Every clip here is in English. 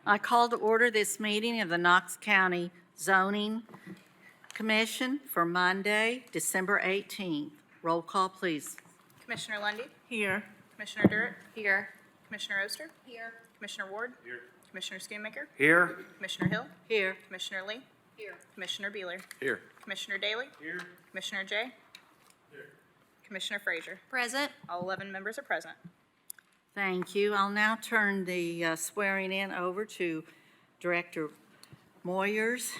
I call to order this meeting of the Knox County Zoning Commission for Monday, December 18th. Roll call, please. Commissioner Lundy, Here. Commissioner Durrett, Here. Commissioner Oster. Here. Commissioner Ward. Here. Commissioner Schoonmaker. Here. Commissioner Hill. Here. Commissioner Lee. Here. Commissioner Beeler. Here. Commissioner Daly. Here. Commissioner Jay. Here. Commissioner Frazier. Present. All 11 members are present. Thank you. I'll now turn the swearing in over to Director Moyers.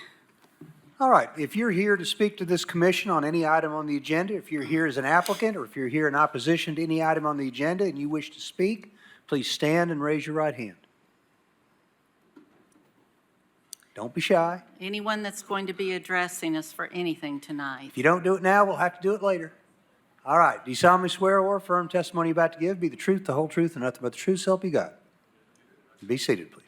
All right, if you're here to speak to this commission on any item on the agenda, if you're here as an applicant or if you're here in opposition to any item on the agenda and you wish to speak, please stand and raise your right hand. Don't be shy. Anyone that's going to be addressing us for anything tonight. If you don't do it now, we'll have to do it later. All right, do you solemnly swear or affirm testimony you're about to give be the truth, the whole truth, and nothing but the truth, so help you God? Be seated, please.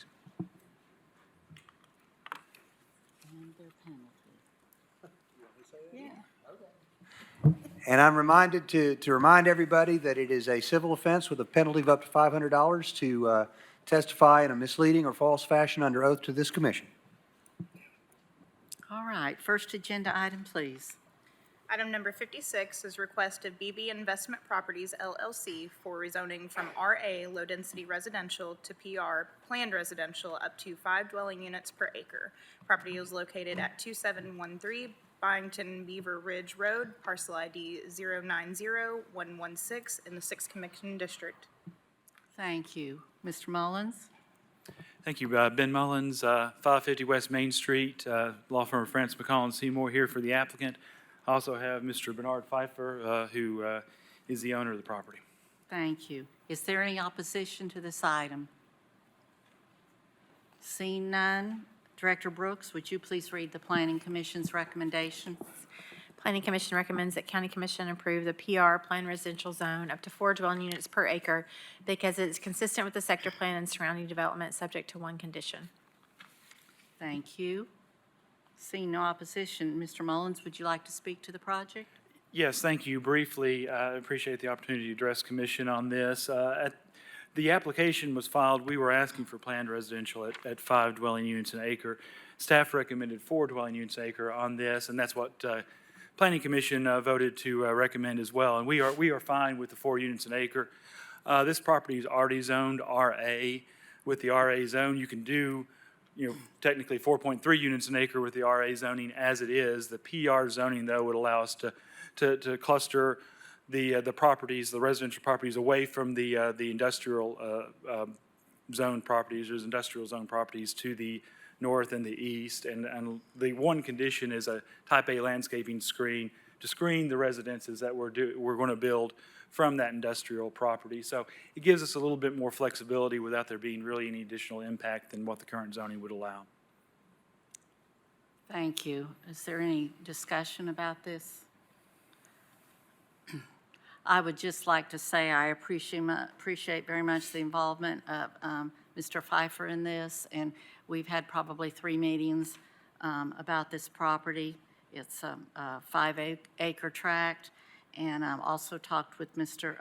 And I'm reminded to remind everybody that it is a civil offense with a penalty of up to $500 to testify in a misleading or false fashion under oath to this commission. All right, first agenda item, please. Item number 56 is request of BB Investment Properties LLC for rezoning from RA Low Density Residential to PR Planned Residential up to 5 dwelling units per acre. Property is located at 2713 Byington Beaver Ridge Road, parcel ID 090116 in the 6th Commission District. Thank you. Mr. Mullins? Thank you. Ben Mullins, 550 West Main Street, law firm of Francis McCollum Seymour here for the applicant. I also have Mr. Bernard Pfeiffer, who is the owner of the property. Thank you. Is there any opposition to this item? Seeing none, Director Brooks, would you please read the Planning Commission's recommendation? Planning Commission recommends that County Commission approve the PR Planned Residential Zone up to 4 dwelling units per acre because it is consistent with the sector plan and surrounding development, subject to one condition. Thank you. Seeing no opposition, Mr. Mullins, would you like to speak to the project? Yes, thank you. Briefly, I appreciate the opportunity to address Commission on this. The application was filed, we were asking for planned residential at 5 dwelling units an acre. Staff recommended 4 dwelling units an acre on this, and that's what Planning Commission voted to recommend as well. And we are fine with the 4 units an acre. This property is already zoned RA. With the RA zone, you can do, technically 4.3 units an acre with the RA zoning as it is. The PR zoning, though, would allow us to cluster the properties, the residential properties, away from the industrial zone properties. There's industrial zone properties to the north and the east, and the one condition is a type A landscaping screen to screen the residences that we're going to build from that industrial property. So it gives us a little bit more flexibility without there being really any additional impact than what the current zoning would allow. Thank you. Is there any discussion about this? I would just like to say I appreciate very much the involvement of Mr. Pfeiffer in this, and we've had probably 3 meetings about this property. It's a 5-acre tract, and I've also talked with Mr.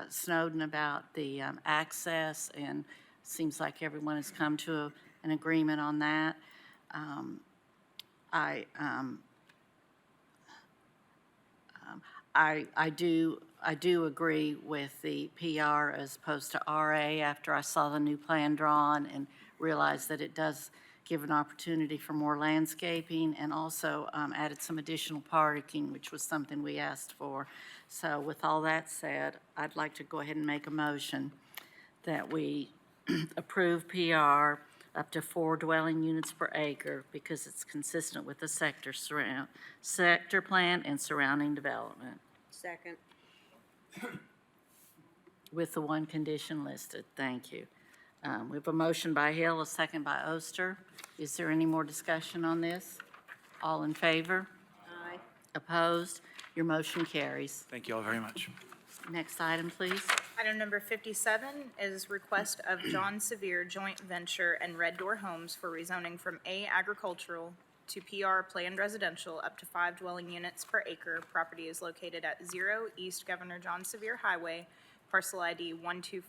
Snowden about the access, and seems like everyone has come to an agreement on that. I do agree with the PR as opposed to RA after I saw the new plan drawn and realized that it does give an opportunity for more landscaping, and also added some additional parking, which was something we asked for. So with all that said, I'd like to go ahead and make a motion that we approve PR up to 4 dwelling units per acre because it's consistent with the sector plan and surrounding development. Second. With the one condition listed. Thank you. We have a motion by Hill, a second by Oster. Is there any more discussion on this? All in favor? Aye. Opposed? Your motion carries. Thank you all very much. Next item, please. Item number 57 is request of John Sevier Joint Venture and Red Door Homes for rezoning from A agricultural to PR Planned Residential up to 5 dwelling units per acre. Property is located at 0 East Governor John Sevier Highway, parcel ID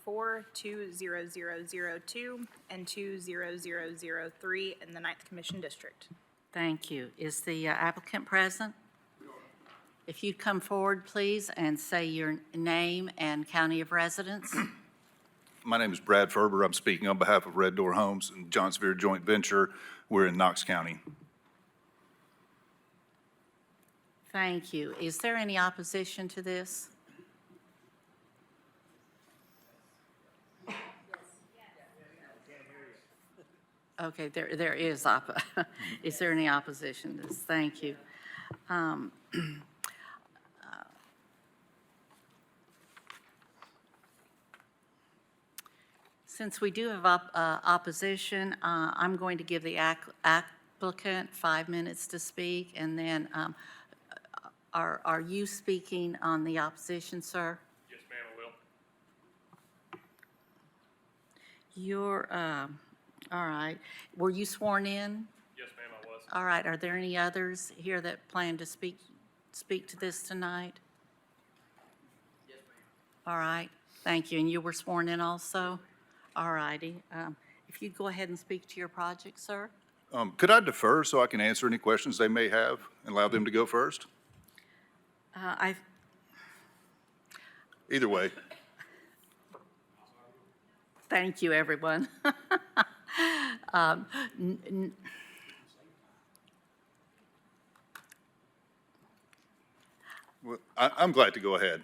124-20002 and 20003 in the 9th Commission District. Thank you. Is the applicant present? If you'd come forward, please, and say your name and county of residence. My name is Brad Ferber. I'm speaking on behalf of Red Door Homes and John Sevier Joint Venture. We're in Knox County. Thank you. Is there any opposition to this? Okay, there is is there any opposition to this? Thank you. Since we do have opposition, I'm going to give the applicant 5 minutes to speak, and then are you speaking on the opposition, sir? Yes, ma'am, I will. You're, all right. Were you sworn in? Yes, ma'am, I was. All right. Are there any others here that plan to speak to this tonight? Yes, ma'am. All right. Thank you. And you were sworn in also? All righty. If you'd go ahead and speak to your project, sir? Could I defer so I can answer any questions they may have and allow them to go first? Either way. Thank you, everyone. Well, I'm glad to go ahead.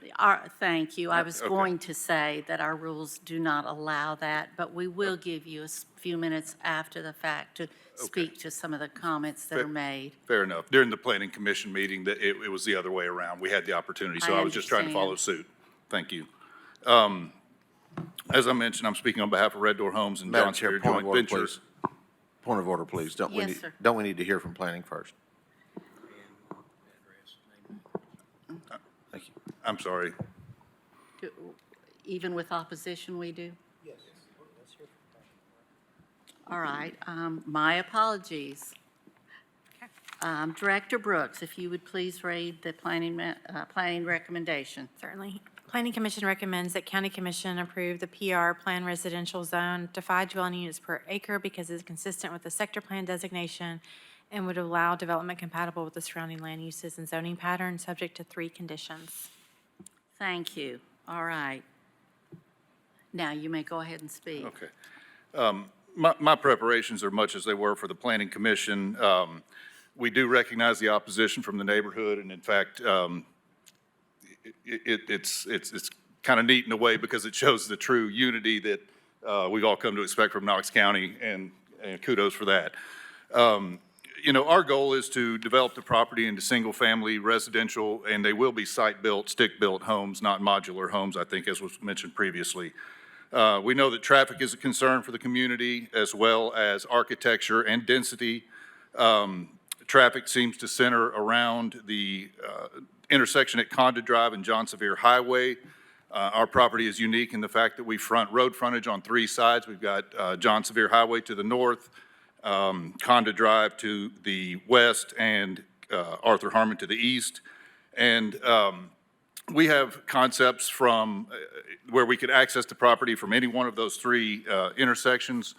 Thank you. I was Okay. going to say that our rules do not allow that, but we will give you a few minutes after the fact to speak to some of the comments that are made. Fair enough. During the planning commission meeting, that it was the other way around. We had the opportunity, so I I was just trying to follow understand. suit. Thank you. As I mentioned, I'm speaking on behalf of Red Door Homes and Madam John Chair, Sevier point Joint of order, Ventures. please. Point of order, please. Yes, sir. Don't we need to hear from planning first? Thank you. I'm sorry. Even with opposition, we do? Yes. All right, my apologies. Director Brooks, if you would please read the planning recommendation. Certainly. Planning Commission recommends that County Commission approve the PR Plan Residential Zone to 5 dwelling units per acre because it's consistent with the sector plan designation and would allow development compatible with the surrounding land uses and zoning patterns, subject to 3 conditions. Thank you. All right. Now, you may go ahead and speak. Okay. My preparations are much as they were for the planning commission. We do recognize the opposition from the neighborhood, and in fact, it's kind of neat in a way because it shows the true unity that we've all come to expect from Knox County, and kudos for that. You know, our goal is to develop the property into single-family residential, and they will be site-built, stick-built homes, not modular homes, I think, as was mentioned previously. We know that traffic is a concern for the community, as well as architecture and density. Traffic seems to center around the intersection at Conda Drive and John Sevier Highway. Our property is unique in the fact that we front road frontage on 3 sides. We've got John Sevier Highway to the north, Conda Drive to the west, and Arthur Harmon to the east. And we have concepts from where we could access the property from any one of those 3 intersections.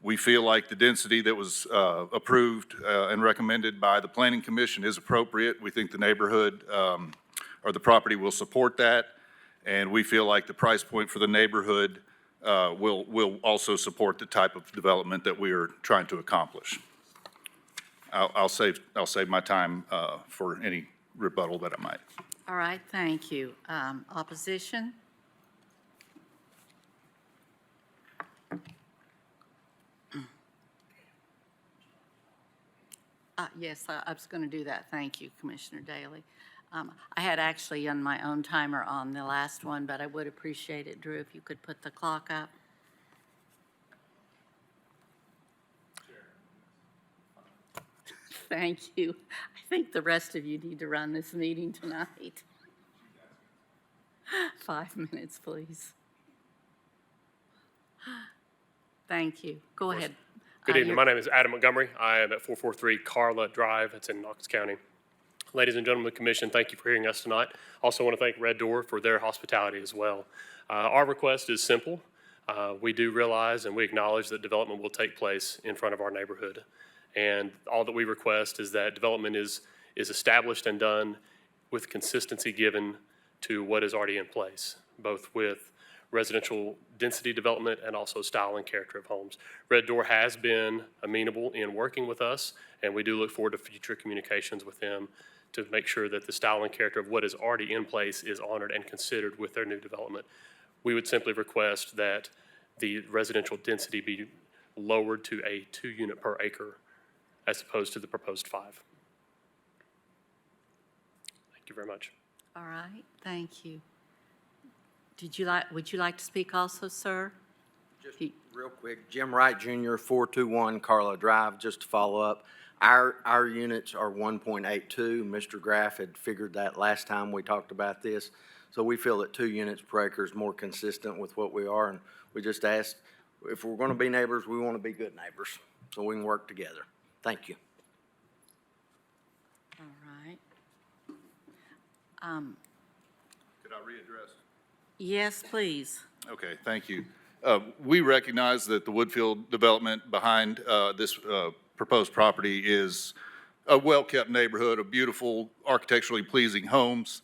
We feel like the density that was approved and recommended by the Planning Commission is appropriate. We think the neighborhood or the property will support that. And we feel like the price point for the neighborhood will also support the type of development that we are trying to accomplish. I'll save my time for any rebuttal that I might. All right, thank you. Opposition? Yes, I was going to do that. Thank you, Commissioner Daly. I had actually on my own timer on the last one, but I would appreciate it, Drew, if you could put the clock up. Thank you. I think the rest of you need to run this meeting tonight. 5 minutes, please. Thank you. Go ahead. Good evening. You're- My name is Adam Montgomery. I am at 443 Carla Drive. It's in Knox County. Ladies and gentlemen of the commission, thank you for hearing us tonight. Also want to thank Red Door for their hospitality as well. Our request is simple. We do realize and we acknowledge that development will take place in front of our neighborhood. And all that we request is that development is established and done with consistency given to what is already in place, both with residential density development and also style and character of homes. Red Door has been amenable in working with us, and we do look forward to future communications with them to make sure that the style and character of what is already in place is honored and considered with their new development. We would simply request that the residential density be lowered to a 2 unit per acre as opposed to the proposed 5. Thank you very much. All right, thank you. Would you like to speak also, sir? Just real quick, Jim Wright Jr., 421 Carla Drive, just to follow up. Our units are 1.82. Mr. Graff had figured that last time we talked about this. So we feel that 2 units per acre is more consistent with what we are. And we just asked, if we're going to be neighbors, we want to be good neighbors, so we can work together. Thank you. All right. Could I readdress? Yes, please. Okay, thank you. We recognize that the Woodfield development behind this proposed property is a well-kept neighborhood of beautiful, architecturally pleasing homes.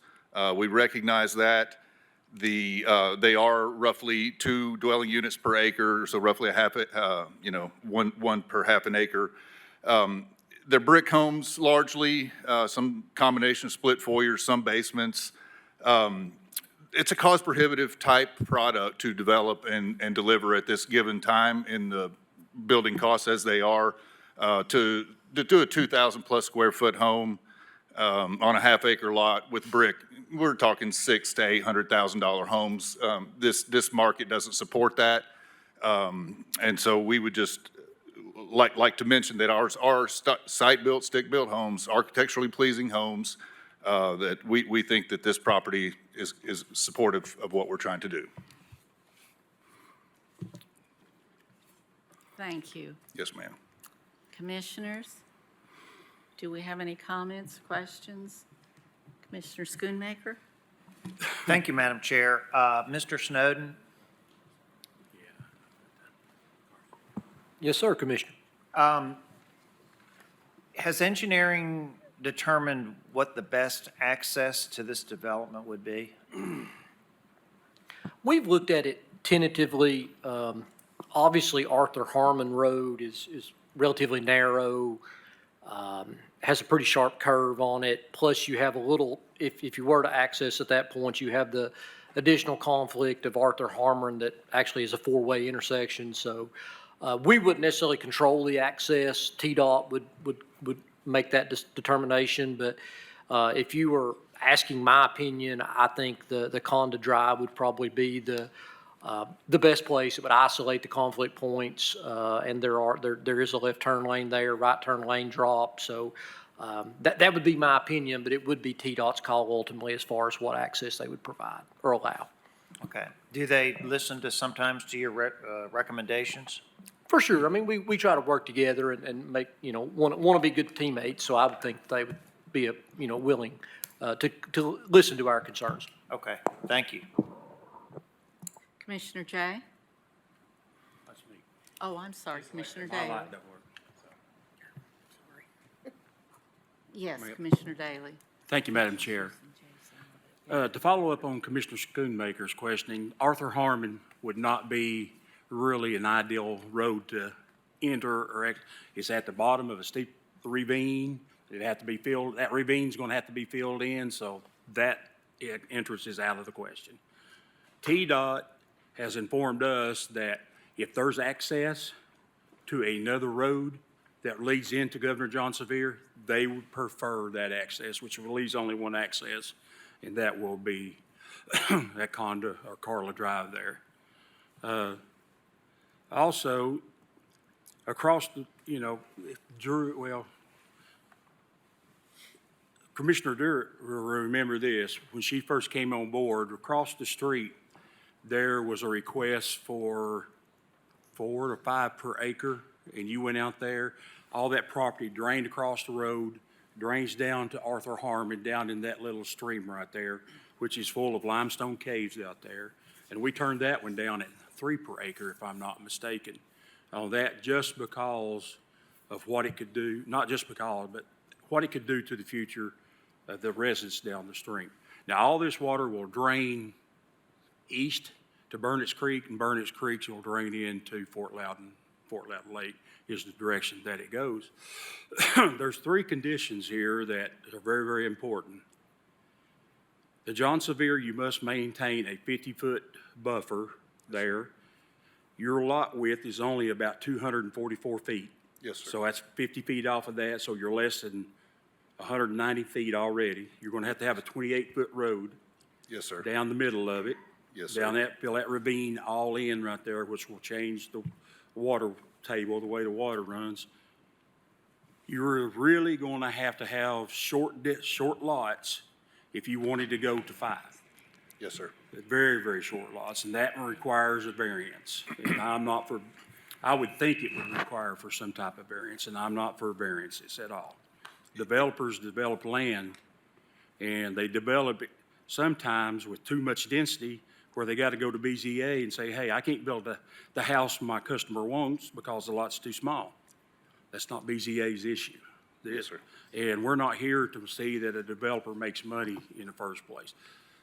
We recognize that. They are roughly 2 dwelling units per acre, so roughly one per half an acre. They're brick homes largely, some combination of split foyers, some basements. It's a cost prohibitive type product to develop and deliver at this given time in the building costs as they are. To do a 2,000 plus square foot home on a half acre lot with brick, we're talking $600,000 to $800,000 homes. This market doesn't support that. And so we would just like to mention that ours are site-built, stick-built homes, architecturally pleasing homes, that we think that this property is supportive of what we're trying to do. Thank you. Yes, ma'am. Commissioners, do we have any comments, questions? Commissioner Schoonmaker? Thank you, Madam Chair. Mr. Snowden? Yes, sir, Commissioner. Has engineering determined what the best access to this development would be? We've looked at it tentatively. Obviously, Arthur Harmon Road is relatively narrow, has a pretty sharp curve on it. Plus, you have a little, if you were to access at that point, you have the additional conflict of Arthur Harmon that actually is a 4-way intersection. So we wouldn't necessarily control the access. TDOT would make that determination. But if you were asking my opinion, I think the Conda Drive would probably be the best place. It would isolate the conflict points, and there is a left turn lane there, right turn lane drop. So that would be my opinion, but it would be TDOT's call ultimately as far as what access they would provide or allow. Okay. Do they listen sometimes to your recommendations? For sure. I mean, we try to work together and make, want to be good teammates. So I would think they would be, willing to listen to our concerns. Okay. Thank you. Commissioner Jay? That's me. Oh, I'm sorry, Commissioner Daly. Yes, Commissioner Daly. Thank you, Madam Chair. To follow up on Commissioner Schoonmaker's questioning, Arthur Harmon would not be really an ideal road to enter or exit. It's at the bottom of a steep ravine. It'd have to be filled, that ravine's going to have to be filled in, so that entrance is out of the question. TDOT has informed us that if there's access to another road that leads into Governor John Sevier, they would prefer that access, which leaves only one access, and that will be that Conda or Carla Drive there. Also, across the, Commissioner Durrett will remember this. When she first came on board, across the street, there was a request for 4 to 5 per acre, and you went out there. All that property drained across the road drains down to Arthur Harmon, down in that little stream right there, which is full of limestone caves out there. And we turned that one down at 3 per acre, if I'm not mistaken, on that just because of what it could do, not just because, but what it could do to the future of the residents down the stream. Now, all this water will drain east to Burnett's Creek, and Burnett's Creek will drain into Fort Loudon Lake is the direction that it goes. There's 3 conditions here that are very, very important. The John Sevier, you must maintain a 50-foot buffer there. Your lot width is only about 244 feet. Yes, sir. So that's 50 feet off of that, so you're less than 190 feet already. You're going to have a 28-foot road Yes, sir. down the middle of it. Yes, sir. Down that, fill that ravine all in right there, which will change the water table, the way the water runs. You're really going to have short lots if you wanted to go to 5. Yes, sir. Very, very short lots, and that requires a variance. And I would think it would require for some type of variance, and I'm not for variances at all. Developers develop land, and they develop it sometimes with too much density where they got to go to BZA and say, hey, I can't build the house my customer wants because the lot's too small. That's not BZA's issue. Yes, sir. And we're not here to see that a developer makes money in the first place.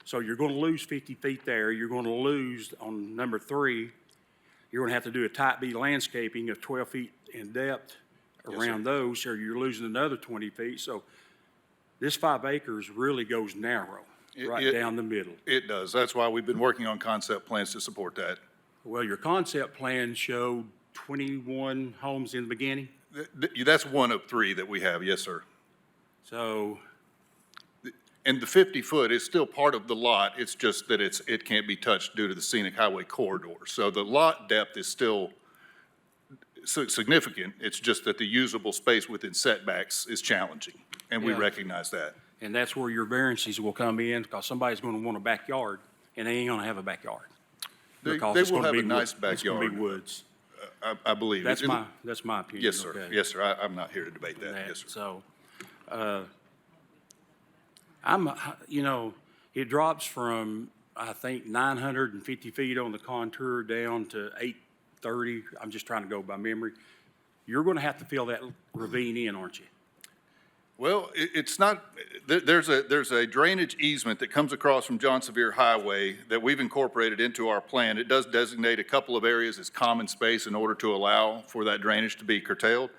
So you're going to lose 50 feet there. You're going to lose on number 3. You're going to have to do a type B landscaping of 12 feet in depth around those, or you're losing another 20 feet. So this 5 acres really goes narrow, right down the middle. It does. That's why we've been working on concept plans to support that. Well, your concept plan showed 21 homes in the beginning. That's one of 3 that we have. Yes, sir. So, And the 50-foot is still part of the lot. It's just that it can't be touched due to the scenic highway corridor. So the lot depth is still significant. It's just that the usable space within setbacks is challenging, and we Yeah. recognize that. and that's where your variances will come in, because somebody's going to want a backyard, and they ain't going to have a backyard. They Because will it's gonna have be a nice wood- It's going to be backyard. woods. I believe. That's It- my opinion. Yes, sir. okay? Yes, sir. I'm not here to debate that. that. Yes, sir. So, it drops from, I think, 950 feet on the contour down to 830. I'm just trying to go by memory. You're going to have to fill that ravine in, aren't you? Well, it's not, there's a drainage easement that comes across from John Sevier Highway that we've incorporated into our plan. It does designate a couple of areas as common space in order to allow for that drainage to be curtailed.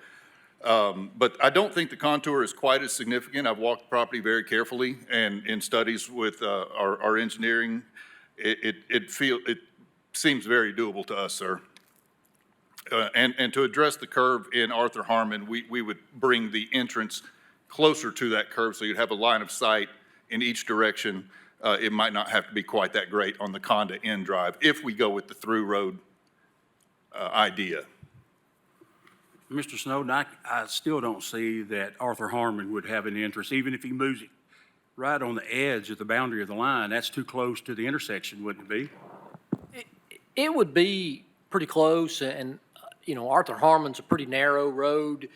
But I don't think the contour is quite as significant. I've walked the property very carefully, and in studies with our engineering, it seems very doable to us, sir. And to address the curve in Arthur Harmon, we would bring the entrance closer to that curve, so you'd have a line of sight in each direction. It might not have to be quite that great on the Conda End Drive if we go with the through road idea. Mr. Snowden, I still don't see that Arthur Harmon would have an interest, even if he moves it right on the edge of the boundary of the line. That's too close to the intersection, wouldn't it be? It would be pretty close, and, Arthur Harmon's a pretty narrow road.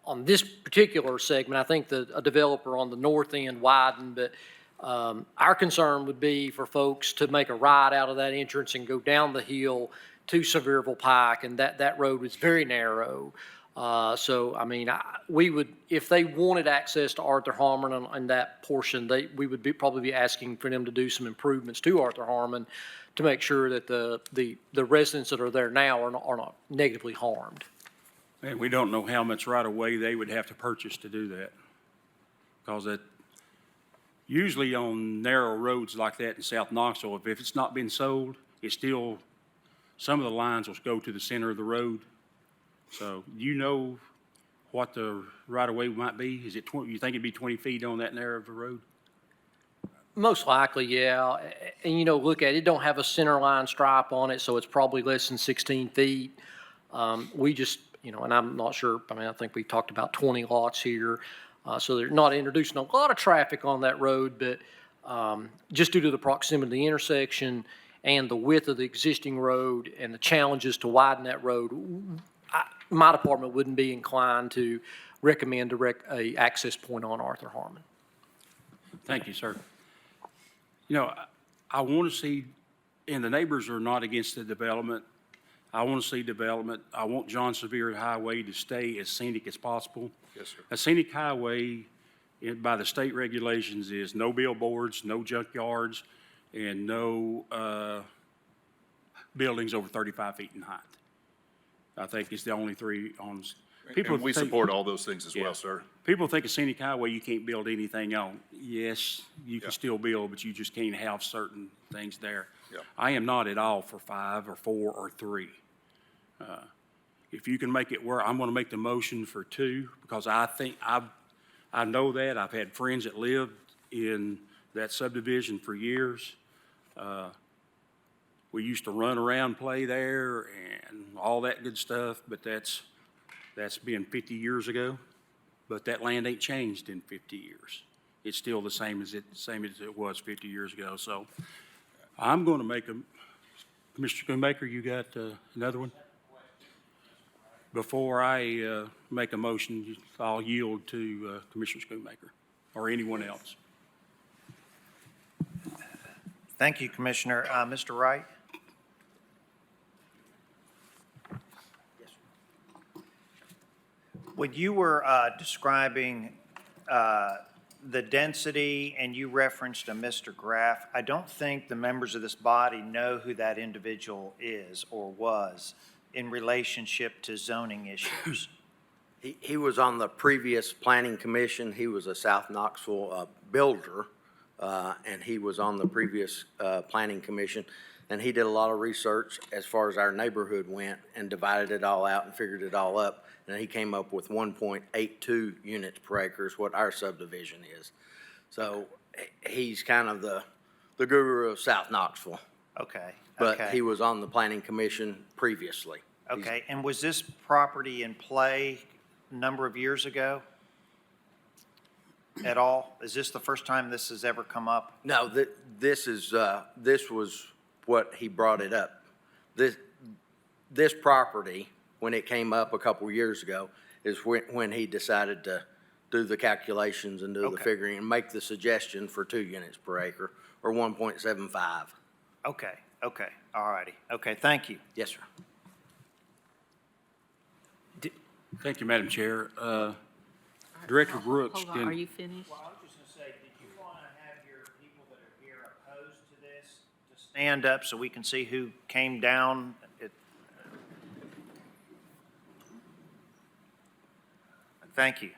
On this particular segment, I think a developer on the north end widened, but our concern would be for folks to make a right out of that entrance and go down the hill to Sevierville Pike, and that road was very narrow. We would, if they wanted access to Arthur Harmon on that portion, we would probably be asking for them to do some improvements to Arthur Harmon to make sure that the residents that are there now are not negatively harmed. And we don't know how much right-of-way they would have to purchase to do that. Because usually on narrow roads like that in South Knoxville, if it's not been sold, it's still, some of the lines will go to the center of the road. So you know what the right-of-way might be? Is it you think it'd be 20 feet on that narrow of a road? Most likely, yeah. And, look at it, don't have a center line stripe on it, so it's probably less than 16 feet. We just, and I'm not sure, I think we've talked about 20 lots here. So they're not introducing a lot of traffic on that road, but just due to the proximity of the intersection and the width of the existing road and the challenges to widen that road, my department wouldn't be inclined to recommend a access point on Arthur Harmon. Thank you, sir. You know, I want to see, and the neighbors are not against the development. I want to see development. I want John Sevier Highway to stay as scenic as possible. Yes, sir. A scenic highway, by the state regulations, is no billboards, no junkyards, and no buildings over 35 feet in height. I think it's the only three on. And we think- support all those things as Yeah. well, sir. People think a scenic highway, you can't build anything on. Yes, you Yeah. can still build, but you just can't have certain things there. Yeah. I am not at all for 5 or 4 or 3. If you can make it work, I'm going to make the motion for 2, because I think, I know that. I've had friends that lived in that subdivision for years. We used to run around, play there, and all that good stuff, but that's been 50 years ago. But that land ain't changed in 50 years. It's still the same as it was 50 years ago. So I'm going to make Mr. Schoonmaker, you got another one? Before I make a motion, I'll yield to Commissioner Schoonmaker or anyone else. Thank you, Commissioner. Mr. Wright? When you were describing the density and you referenced a Mr. Graff, I don't think the members of this body know who that individual is or was in relationship to zoning issues. He was on the previous planning commission. He was a South Knoxville builder, and he was on the previous planning commission. And he did a lot of research as far as our neighborhood went and divided it all out and figured it all up. And he came up with 1.82 units per acre is what our subdivision is. So he's kind of the guru of South Knoxville. Okay. But okay. he was on the planning commission previously. Okay, and was this property in play a number of years ago at all? Is this the first time this has ever come up? No, this was what he brought it up. This property, when it came up a couple years ago, is when he decided to do the calculations and do the Okay. figuring and make the suggestion for 2 units per acre or 1.75. Okay, all righty. Okay, thank you. Yes, sir. Thank you, Madam Chair. Director Brooks Hold on, are can, you finished? Well, I was just going to say, did you want to have your people that are here opposed to this to stand up so we can see who came down? Thank you.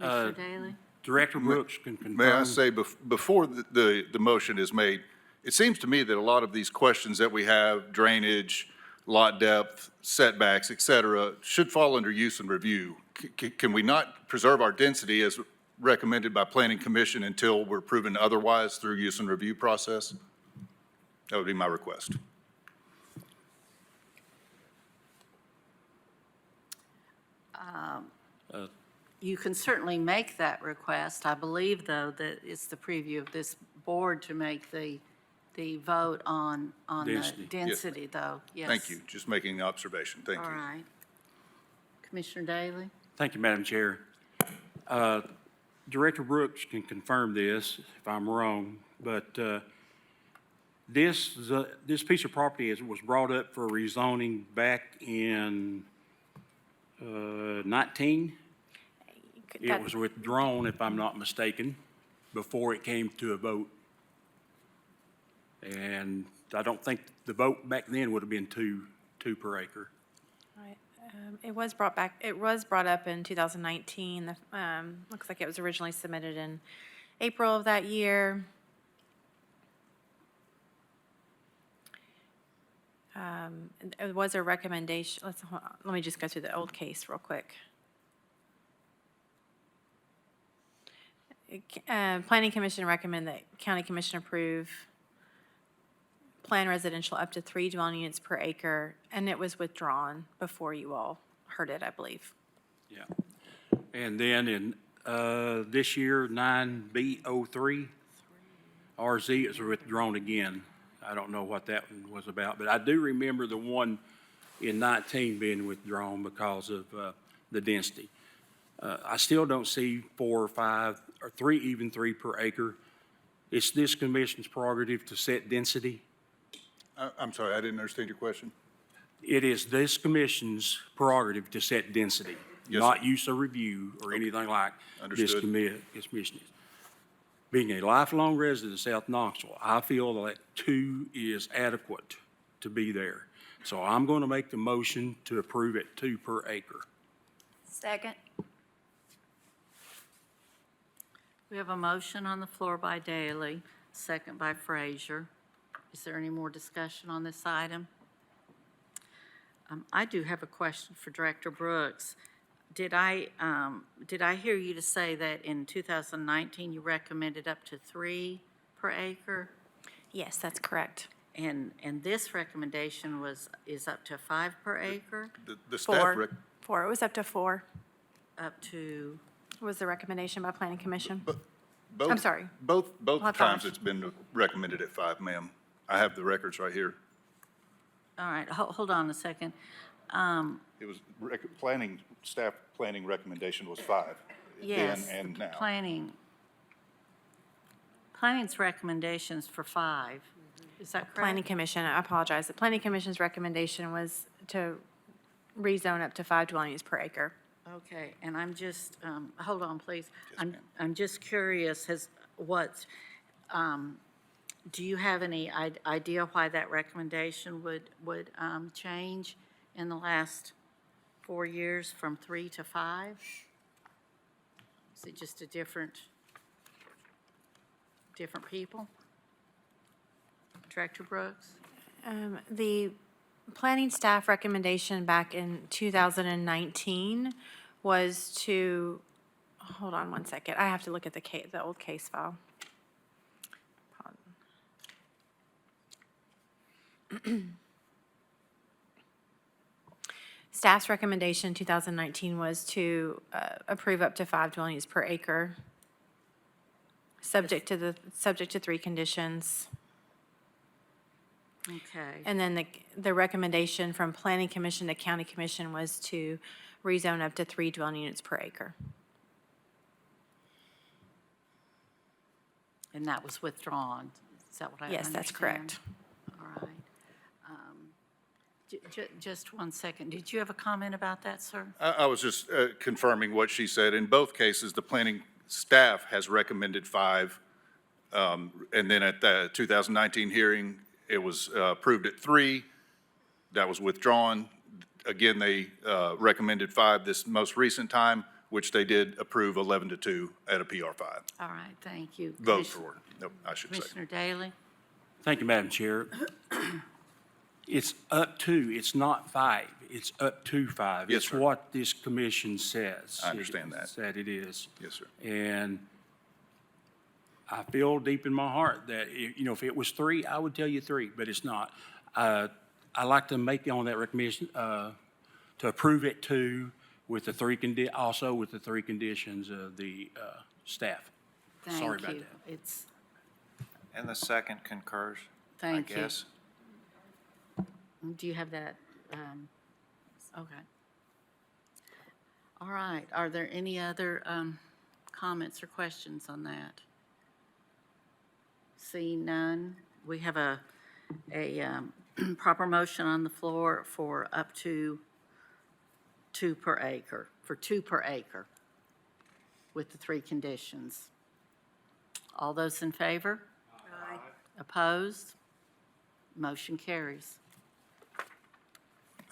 Commissioner Daly? Director Brooks can confirm. May I say, before the motion is made, it seems to me that a lot of these questions that we have, drainage, lot depth, setbacks, et cetera, should fall under use and review. Can we not preserve our density as recommended by Planning Commission until we're proven otherwise through use and review process? That would be my request. You can certainly make that request. I believe, though, that it's the preview of this board to make the vote on the Density. density, though. Yes. Thank you. Just making an observation. Thank All you. right. Commissioner Daly? Thank you, Madam Chair. Director Brooks can confirm this if I'm wrong, but this piece of property was brought up for rezoning back in 19. It was withdrawn, if I'm not mistaken, before it came to a vote. And I don't think the vote back then would have been two per acre. Right. It was brought up in 2019. Looks like it was originally submitted in April of that year. It was a recommendation, let me just go through the old case real quick. Planning Commission recommend that County Commission approve plan residential up to 3 dwelling units per acre, and it was withdrawn before you all heard it, I believe. Yeah. And then in this year, 9B03, RZ is withdrawn again. I don't know what that one was about, but I do remember the one in 19 being withdrawn because of the density. I still don't see 4 or 5 or 3, even 3 per acre. It's this commission's prerogative to set density. I'm sorry, I didn't understand your question. It is this commission's prerogative to set density, Yes, not sir. use of review or anything like this Understood. this commission is. Being a lifelong resident of South Knoxville, I feel that 2 is adequate to be there. So I'm going to make the motion to approve at 2 per acre. Second. We have a motion on the floor by Daley, second by Frazier. Is there any more discussion on this item? I do have a question for Director Brooks. Did I hear you to say that in 2019 you recommended up to 3 per acre? Yes, that's correct. And this recommendation is up to 5 per acre, The staff, 4. 4, it was up to 4, up to, was the recommendation by Planning Commission. both. I'm sorry. Both My times apologies. it's been recommended at 5, ma'am. I have the records right here. all right, hold on a second. It was staff planning recommendation was 5. then Yes, and now. Planning's recommendations for 5. Is that correct? Planning Commission, I apologize. The Planning Commission's recommendation was to rezone up to 5 dwelling units per acre. Okay, and I'm just, hold on, please. Yes, ma'am. I'm just curious, do you have any idea why that recommendation would change in the last 4 years from 3 to 5? Is it just a different people? Director Brooks? The planning staff recommendation back in 2019 was to, hold on one second, I have to look at the old case file. Staff's recommendation in 2019 was to approve up to 5 dwelling units per acre, subject to 3 conditions. Okay. And then the recommendation from Planning Commission to County Commission was to rezone up to 3 dwelling units per acre. And that was withdrawn. Is that what I understand? Yes, that's correct. All right. Just one second. Did you have a comment about that, sir? I was just confirming what she said. In both cases, the planning staff has recommended 5. And then at the 2019 hearing, it was approved at 3. That was withdrawn. Again, they recommended 5 this most recent time, which they did approve 11-2 at a PR 5. All right, thank you. Vote for, no, I should say. Commissioner Daley? Thank you, Madam Chair. It's up to, it's not 5, it's up to 5. Yes, sir. It's what this commission says. I understand that. That it is. Yes, sir. And I feel deep in my heart that, if it was 3, I would tell you 3, but it's not. I like to make on that recommendation, to approve it 2 with the 3 also with the 3 conditions of the staff. Sorry Thank about you. that. It's, And the second concurs, I thank you. guess. Do you have that? Okay. All right. Are there any other comments or questions on that? Seeing none, we have a proper motion on the floor for up to 2 per acre, for 2 per acre with the 3 conditions. All those in favor? Aye. Opposed? Motion carries.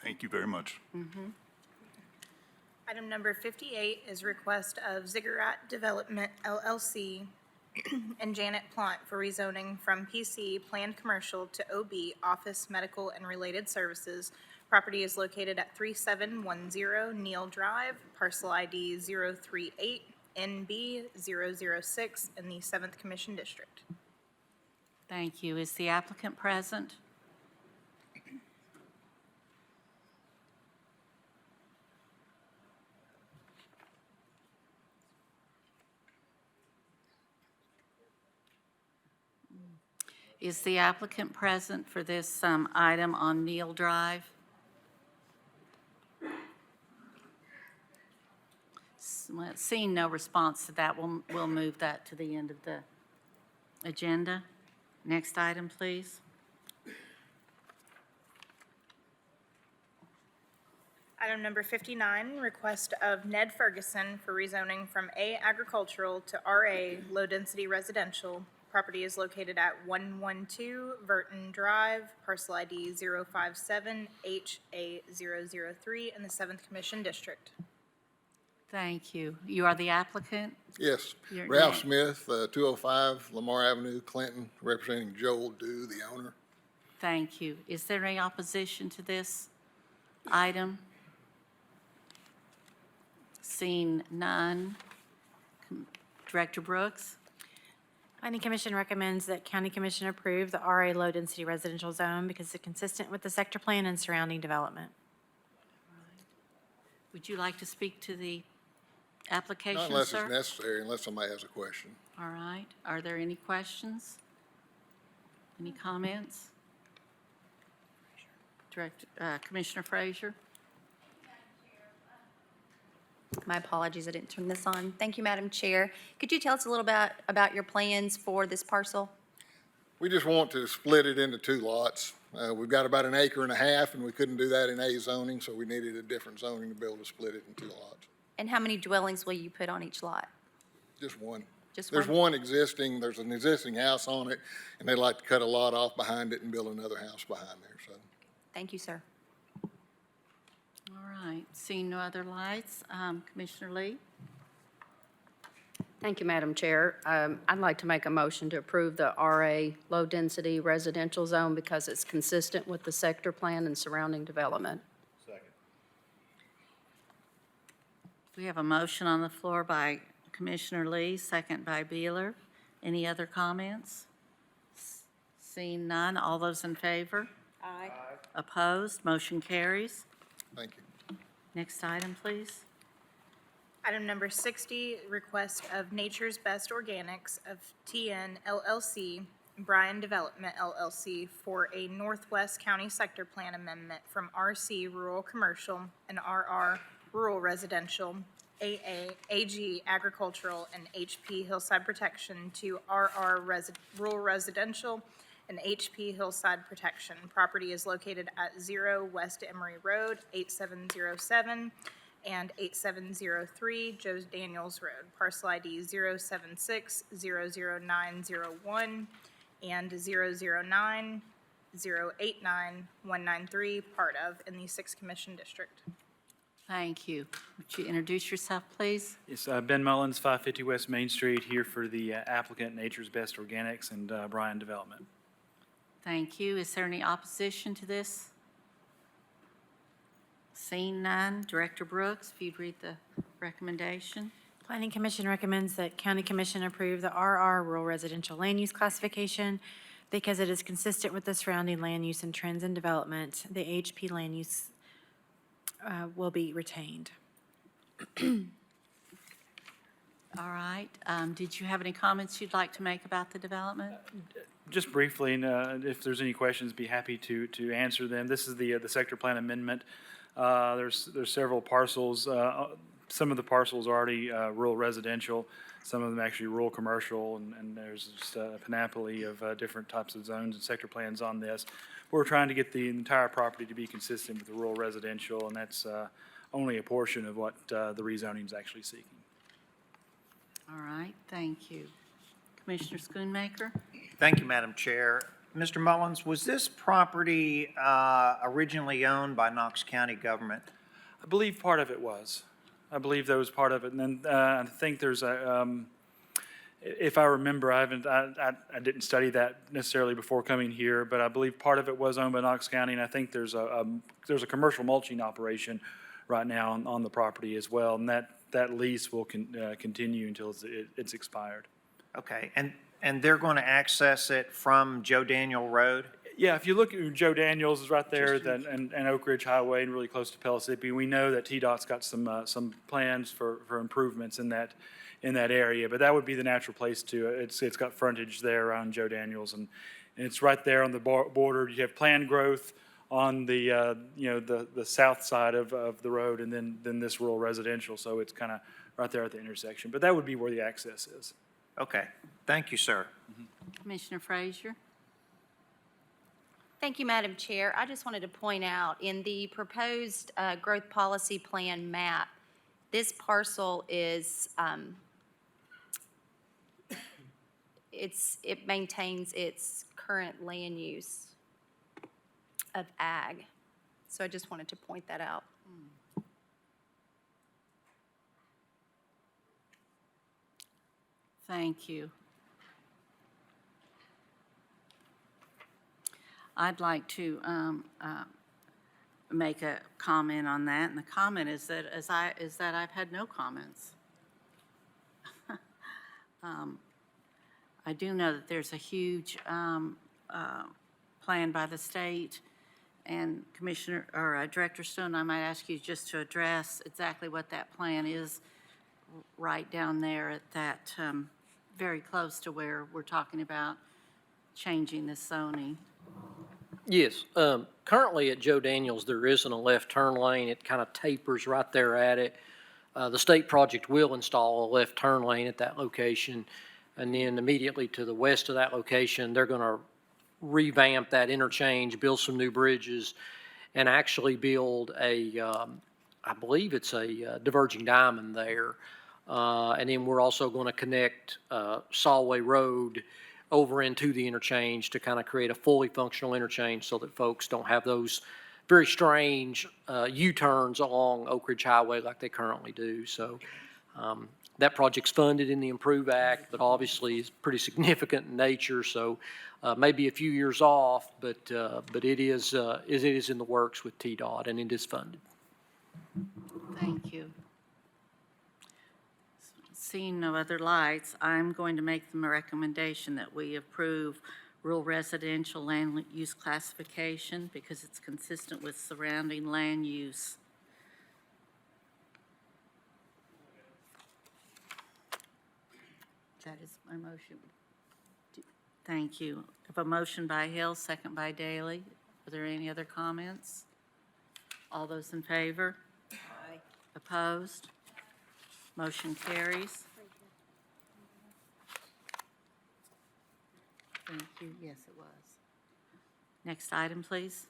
Thank you very much. Item number 58 is request of Ziggurat Development LLC and Janet Plant for rezoning from PC Planned Commercial to OB Office Medical and Related Services. Property is located at 3710 Neal Drive, parcel ID 038NB006 in the 7th Commission District. Thank you. Is the applicant present? Is the applicant present for this item on Neal Drive? Well, seeing no response to that, we'll move that to the end of the agenda. Next item, please. Item number 59, request of Ned Ferguson for rezoning from A agricultural to RA low-density residential. Property is located at 112 Verton Drive, parcel ID 057HA003 in the 7th Commission District. Thank you. You are the applicant? Yes, Your Ralph name. Smith, 205 Lamar Avenue, Clinton, representing Joel Dew, the owner. Thank you. Is there any opposition to this item? Seeing none. Director Brooks? Planning Commission recommends that County Commission approve the RA low-density residential zone because it's consistent with the sector plan and surrounding development. Would you like to speak to the application, Not unless sir? it's necessary, unless somebody has a question. All right. Are there any questions? Any comments? Commissioner Frazier? My apologies, I didn't turn this on. Thank you, Madam Chair. Could you tell us a little bit about your plans for this parcel? We just want to split it into 2 lots. We've got about 1.5 acres, and we couldn't do that in A zoning, so we needed a different zoning to be able to split it in 2 lots. And how many dwellings will you put on each lot? Just one. Just There's one? one existing, there's an existing house on it, and they'd like to cut a lot off behind it and build another house behind there, so. Thank you, sir. All right. Seeing no other lights, Commissioner Lee? Thank you, Madam Chair. I'd like to make a motion to approve the RA low-density residential zone because it's consistent with the sector plan and surrounding development. We have a motion on the floor by Commissioner Lee, second by Beeler. Any other comments? Seeing none, all those in favor? Aye. Opposed? Motion carries. Thank you. Next item, please. Item number 60, request of Nature's Best Organics of TN LLC, Bryan Development LLC for a Northwest County Sector Plan amendment from RC Rural Commercial and RR Rural Residential, AA, AG Agricultural, and HP Hillside Protection to Rural Residential and HP Hillside Protection. Property is located at 0 West Emory Road, 8707 and 8703 Joe Daniels Road, parcel ID 076-00901 and 009-089-193, part of, in the 6th Commission District. Thank you. Would you introduce yourself, please? Yes, Ben Mullins, 550 West Main Street, here for the applicant Nature's Best Organics and Bryan Development. Thank you. Is there any opposition to this? Seeing none, Director Brooks, if you'd read the recommendation. Planning Commission recommends that County Commission approve the RR rural residential land use classification because it is consistent with the surrounding land use and trends in development. The HP land use will be retained. All right. Did you have any comments you'd like to make about the development? Just briefly, and if there's any questions, be happy to answer them. This is the sector plan amendment. There's several parcels. Some of the parcels are already rural residential, some of them actually rural commercial, and there's just a panoply of different types of zones and sector plans on this. We're trying to get the entire property to be consistent with the rural residential, and that's only a portion of what the rezoning is actually seeking. All right, thank you. Commissioner Schoonmaker? Thank you, Madam Chair. Mr. Mullins, was this property originally owned by Knox County government? I believe part of it was. I believe that was part of it. And then I think there's a, if I remember, I didn't study that necessarily before coming here, but I believe part of it was owned by Knox County, and I think there's a commercial mulching operation right now on the property as well, and that lease will continue until it's expired. Okay, and they're going to access it from Joe Daniel Road? Yeah, if you look at Joe Daniels is right there, and Oak Ridge Highway, and really close to Pellissippi. We know that TDOT's got some plans for improvements in that area, but that would be the natural place to. It's got frontage there around Joe Daniels, and And it's right there on the border. You have planned growth on the, the south side of the road, and then this rural residential. So it's kind of right there at the intersection. But that would be where the access is. Okay, thank you, sir. Commissioner Frazier? Thank you, Madam Chair. I just wanted to point out, in the proposed growth policy plan map, this parcel is, it maintains its current land use of ag. So I just wanted to point that out. Thank you. I'd like to make a comment on that, and the comment is that I've had no comments. I do know that there's a huge plan by the state, and Commissioner or Director Stone, I might ask you just to address exactly what that plan is, right down there at that very close to where we're talking about changing the zoning. Yes, currently at Joe Daniels, there isn't a left turn lane. It kind of tapers right there at it. The state project will install a left turn lane at that location. And then immediately to the west of that location, they're going to revamp that interchange, build some new bridges, and actually build a, I believe it's a diverging diamond there. And then we're also going to connect Solway Road over into the interchange to kind of create a fully functional interchange so that folks don't have those very strange U-turns along Oak Ridge Highway like they currently do. So that project's funded in the Improve Act, but obviously is pretty significant in nature. So maybe a few years off, but it is in the works with TDOT, and it is funded. Thank you. Seeing no other lights, I'm going to make them a recommendation that we approve rural residential land use classification because it's consistent with surrounding land use. That is my motion. Thank you. I have a motion by Hill, second by Daly. Are there any other comments? All those in favor? Aye. Opposed? Motion carries. Thank you. Yes, it was. Next item, please.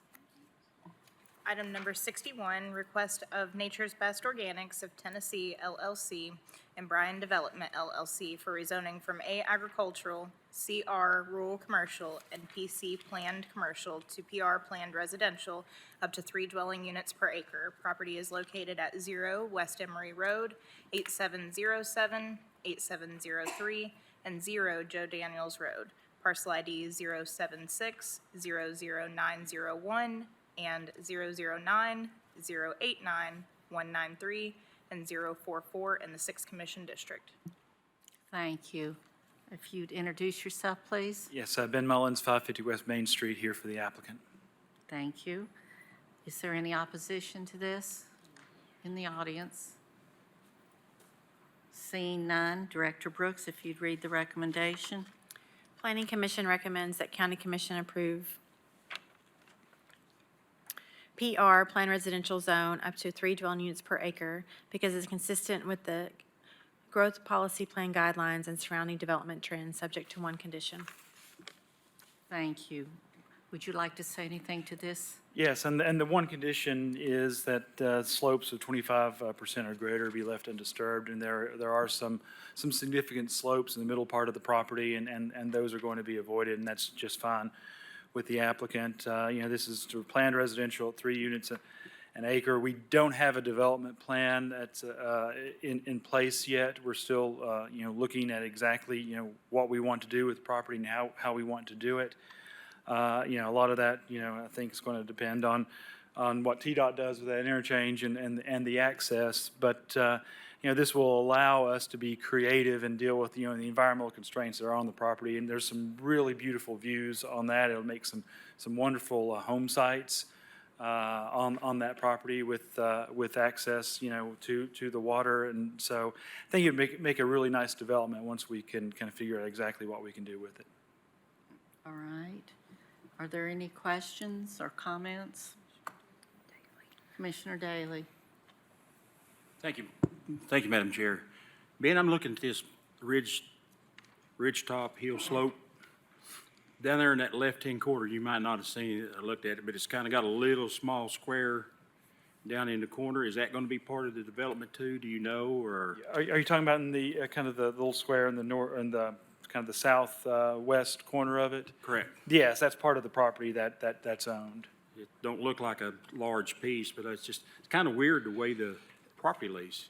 Item number 61, request of Nature's Best Organics of Tennessee LLC and Bryan Development LLC for rezoning from A agricultural, CR rural commercial, and PC planned commercial to PR planned residential up to 3 dwelling units per acre. Property is located at 0 West Emory Road, 8707, 8703, and 0 Joe Daniels Road. Parcel ID 076 00901 and 009 089 193 and 044 in the 6th Commission District. Thank you. If you'd introduce yourself, please. Yes, Ben Mullins, 550 West Main Street, here for the applicant. Thank you. Is there any opposition to this in the audience? Seeing none, Director Brooks, if you'd read the recommendation. Planning Commission recommends that County Commission approve PR, Planned Residential Zone, up to 3 dwelling units per acre because it's consistent with the growth policy plan guidelines and surrounding development trends, subject to one condition. Thank you. Would you like to say anything to this? Yes, and the one condition is that slopes of 25% or greater be left undisturbed, and there are some significant slopes in the middle part of the property, and those are going to be avoided, and that's just fine with the applicant. This is planned residential, 3 units an acre. We don't have a development plan that's in place yet. We're still looking at exactly what we want to do with the property and how we want to do it. A lot of that, I think is going to depend on what TDOT does with that interchange and the access. But, this will allow us to be creative and deal with, the environmental constraints that are on the property. And there's some really beautiful views on that. It'll make some wonderful home sites on that property with access, to the water. And so I think it'd make a really nice development once we can kind of figure out exactly what we can do with it. All right. Are there any questions or comments? Commissioner Daley. Thank you. Thank you, Madam Chair. Ben, I'm looking at this ridgetop hill slope. Down there in that left-hand corner, you might not have seen it or looked at it, but it's kind of got a little small square down in the corner. Is that going to be part of the development too? Do you know, or? Are you talking about in the, kind of the little square in the in the, kind of the southwest corner of it? Correct. Yes, that's part of the property that's owned. It don't look like a large piece, but it's kind of weird the way the property lease.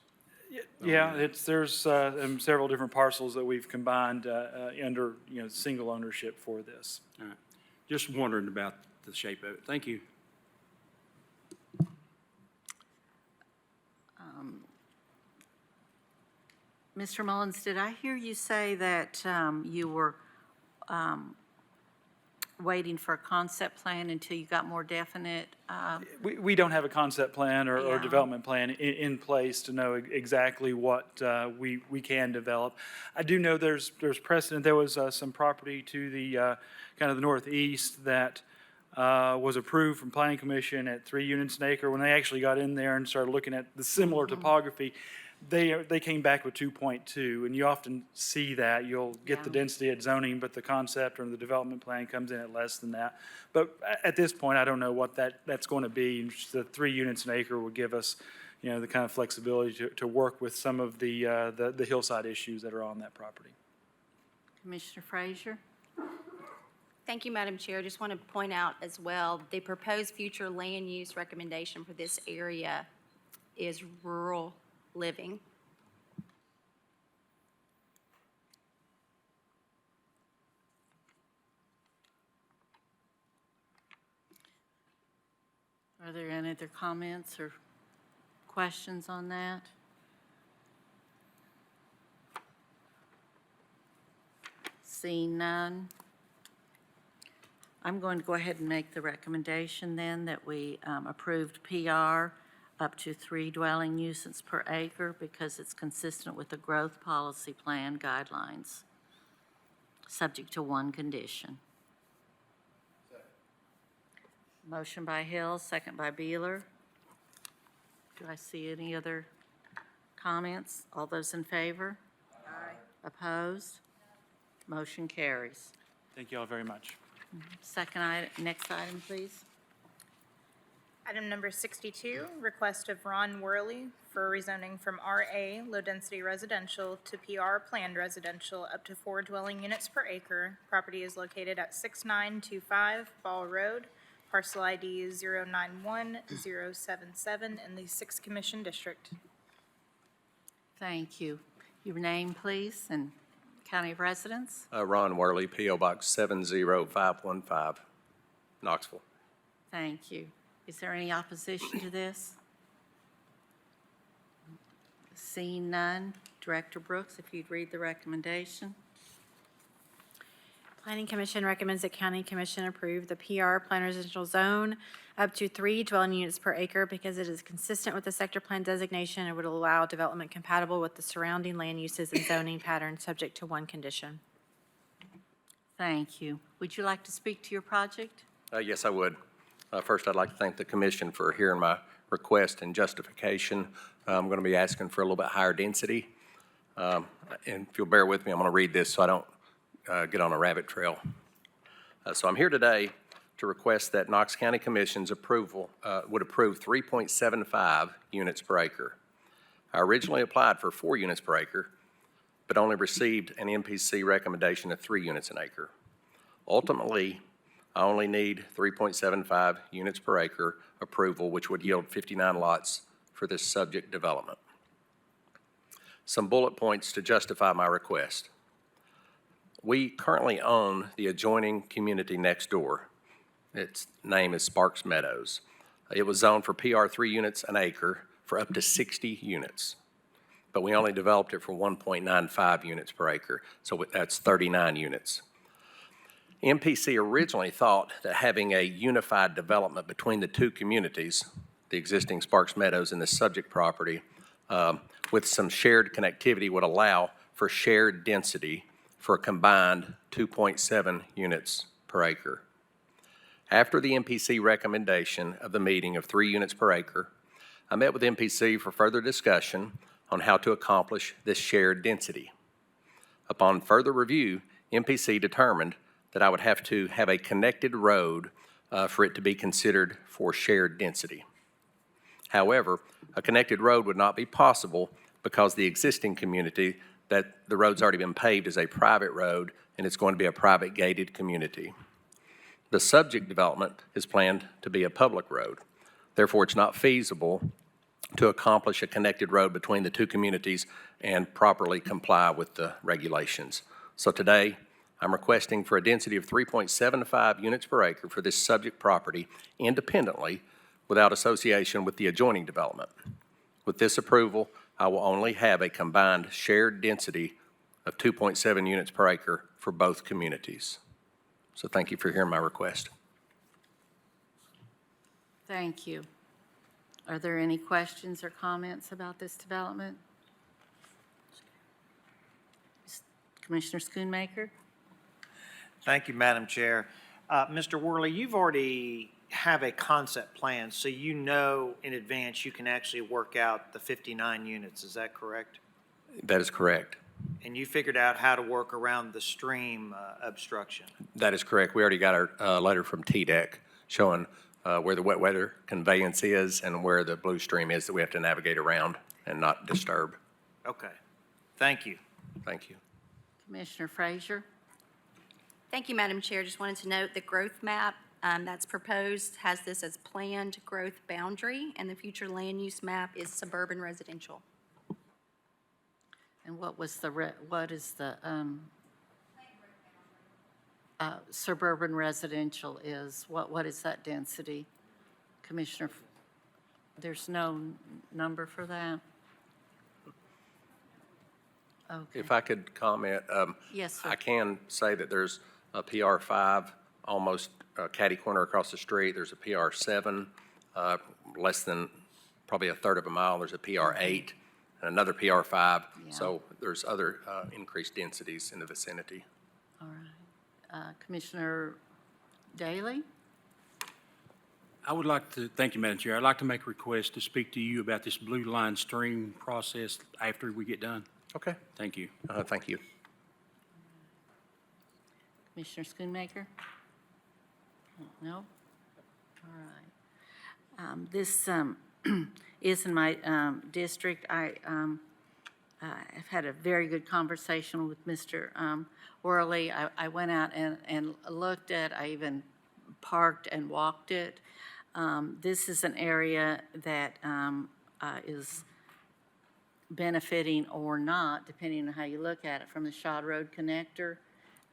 Yeah, there's several different parcels that we've combined under, single ownership for this. All right. Just wondering about the shape of it. Thank you. Mr. Mullins, did I hear you say that you were waiting for a concept plan until you got more definite? We don't have a concept plan or Yeah. development plan in place to know exactly what we can develop. I do know there's precedent. There was some property to the kind of the northeast that was approved from Planning Commission at 3 units an acre. When they actually got in there and started looking at the similar topography, they came back with 2.2, and you often see that. You'll get the density at zoning, but the concept or the development plan comes in at less than that. But at this point, I don't know what that's going to be. The 3 units an acre will give us, the kind of flexibility to work with some of the hillside issues that are on that property. Commissioner Frazier? Thank you, Madam Chair. Just want to point out as well, the proposed future land use recommendation for this area is rural living. Are there any other comments or questions on that? Seeing none, I'm going to go ahead and make the recommendation then that we approved PR up to 3 dwelling units per acre because it's consistent with the growth policy plan guidelines, subject to one condition. Motion by Hill, second by Beeler. Do I see any other comments? All those in favor? Aye. Opposed? Motion carries. Thank you all very much. Second item, next item, please. Item number 62, request of Ron Worley for rezoning from RA Low Density Residential to PR Planned Residential up to 4 dwelling units per acre. Property is located at 6925 Ball Road. Parcel ID is 091077 in the 6th Commission District. Thank you. Your name, please, and county of residence? Ron Worley, P.O. Box 70515, Knoxville. Thank you. Is there any opposition to this? Seeing none, Director Brooks, if you'd read the recommendation. Planning Commission recommends that County Commission approve the PR Plan Residential Zone up to 3 dwelling units per acre because it is consistent with the sector plan designation and would allow development compatible with the surrounding land uses and zoning patterns, subject to one condition. Thank you. Would you like to speak to your project? Yes, I would. First, I'd like to thank the commission for hearing my request and justification. I'm going to be asking for a little bit higher density. And if you'll bear with me, I'm going to read this so I don't get on a rabbit trail. So I'm here today to request that Knox County Commission's approval would approve 3.75 units per acre. I originally applied for 4 units per acre, but only received an MPC recommendation of 3 units an acre. Ultimately, I only need 3.75 units per acre approval, which would yield 59 lots for this subject development. Some bullet points to justify my request. We currently own the adjoining community next door. Its name is Sparks Meadows. It was zoned for PR 3 units an acre for up to 60 units, but we only developed it for 1.95 units per acre, so that's 39 units. MPC originally thought that having a unified development between the 2 communities, the existing Sparks Meadows and the subject property, with some shared connectivity would allow for shared density for a combined 2.7 units per per acre. After the MPC recommendation of the meeting of 3 units per acre, I met with MPC for further discussion on how to accomplish this shared density. Upon further review, MPC determined that I would have to have a connected road for it to be considered for shared density. However, a connected road would not be possible because the existing community that the road's already been paved is a private road and it's going to be a private gated community. The subject development is planned to be a public road. Therefore, it's not feasible to accomplish a connected road between the two communities and properly comply with the regulations. So today, I'm requesting for a density of 3.75 units per acre for this subject property independently without association with the adjoining development. With this approval, I will only have a combined shared density of 2.7 units per acre for both communities. So thank you for hearing my request. Thank you. Are there any questions or comments about this development? Commissioner Schoonmaker? Thank you, Madam Chair. Mr. Worley, you've already have a concept plan, so you know in advance you can actually work out the 59 units. Is that correct? That is correct. And you figured out how to work around the stream obstruction? That is correct. We already got our letter from TDEC showing where the wet weather conveyance is and where the blue stream is that we have to navigate around and not disturb. Okay. Thank you. Thank you. Commissioner Frazier? Thank you, Madam Chair. Just wanted to note the growth map that's proposed has this as planned growth boundary, and the future land use map is suburban residential. And what is the suburban residential is? What is that density? Commissioner, there's no number for that? Okay. If I could comment. Yes, sir. I can say that there's a PR 5 almost catty corner across the street. There's a PR 7 less than probably a third of a mile. There's a PR 8 and another PR 5. Yeah. So there's other increased densities in the vicinity. All right. Commissioner Daly? I would like to, thank you, Madam Chair. I'd like to make a request to speak to you about this blue line stream process after we get done. Okay. Thank you. Thank you. Commissioner Schoonmaker? No? All right. This is in my district. I've had a very good conversation with Mr. Worley. I went out and looked at, I even parked and walked it. This is an area that is benefiting or not, depending on how you look at it, from the Shad Road connector,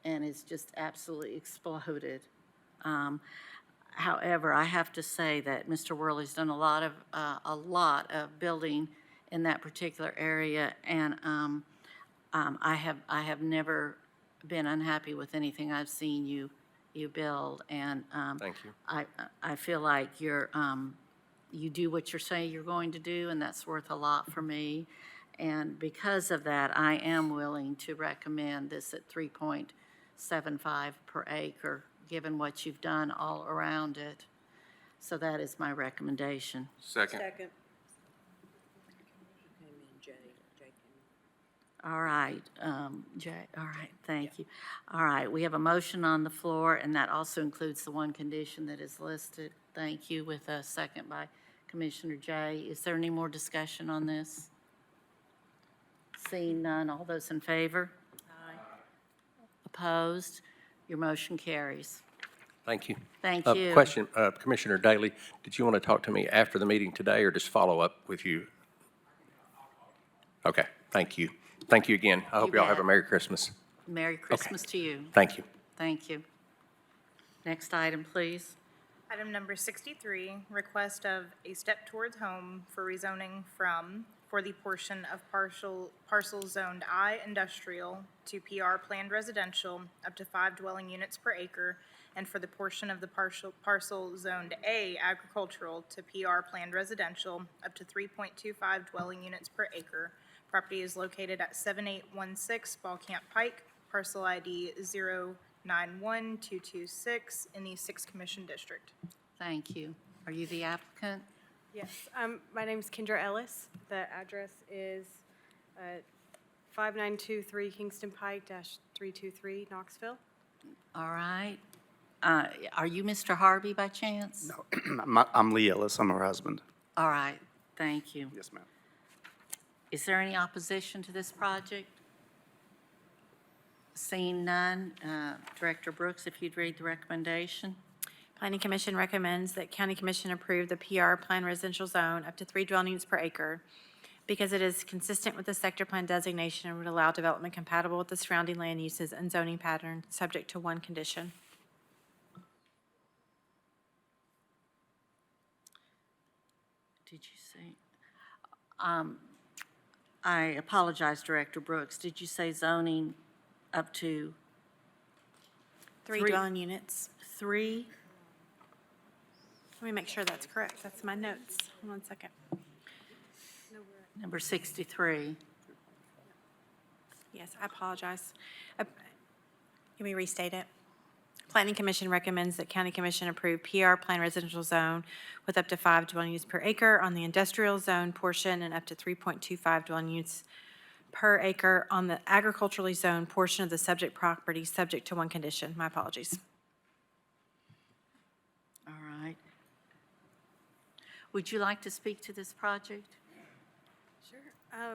and it's just absolutely exploded. However, I have to say that Mr. Worley's done a lot of building in that particular area, and I have never been unhappy with anything I've seen you build, and Thank you. I feel like you do what you're saying you're going to do, and that's worth a lot for me. And because of that, I am willing to recommend this at 3.75 per acre, given what you've done all around it. So that is my recommendation. Second. All right, Jay, all right, thank you. All right, we have a motion on the floor, and that also includes the one condition that is listed. Thank you, with a second by Commissioner Jay. Is there any more discussion on this? Seeing none, all those in favor? Aye. Opposed? Your motion carries. Thank you. Thank you. Question, Commissioner Daly, did you want to talk to me after the meeting today or just follow up with you? Okay, thank you. Thank you again. I hope y'all have a bet. Merry Christmas. Merry Christmas to you. Thank you. Thank you. Next item, please. Item number 63, request of a step towards home for rezoning for the portion of parcel zoned I industrial to PR planned residential up to 5 dwelling units per acre, and for the portion of the parcel zoned A agricultural to PR planned residential up to 3.25 dwelling units per acre. Property is located at 7816 Ball Camp Pike, parcel ID 91226 in the 6th Commission District. Thank you. Are you the applicant? Yes, my name's Kendra Ellis. The address is 5923 Kingston Pike -323 Knoxville. All right. Are you Mr. Harvey by chance? No, I'm Lee Ellis. I'm her husband. All right, thank you. Yes, ma'am. Is there any opposition to this project? Seeing none, Director Brooks, if you'd read the recommendation. Planning Commission recommends that County Commission approve the PR Plan Residential Zone up to 3 dwelling units per acre because it is consistent with the sector plan designation and would allow development compatible with the surrounding land uses and zoning pattern, subject to one condition. Did you say? I apologize, Director Brooks. Did you say zoning up to 3 Three. dwelling units. 3? Let me make sure that's correct. That's my notes. 1 second. Number 63. Yes, I apologize. Can we restate it? Planning Commission recommends that County Commission approve PR Plan Residential Zone with up to 5 dwelling units per acre on the industrial zone portion and up to 3.25 dwelling units per acre on the agriculturally zoned portion of the subject property, subject to one condition. My apologies. All right. Would you like to speak to this project? Sure.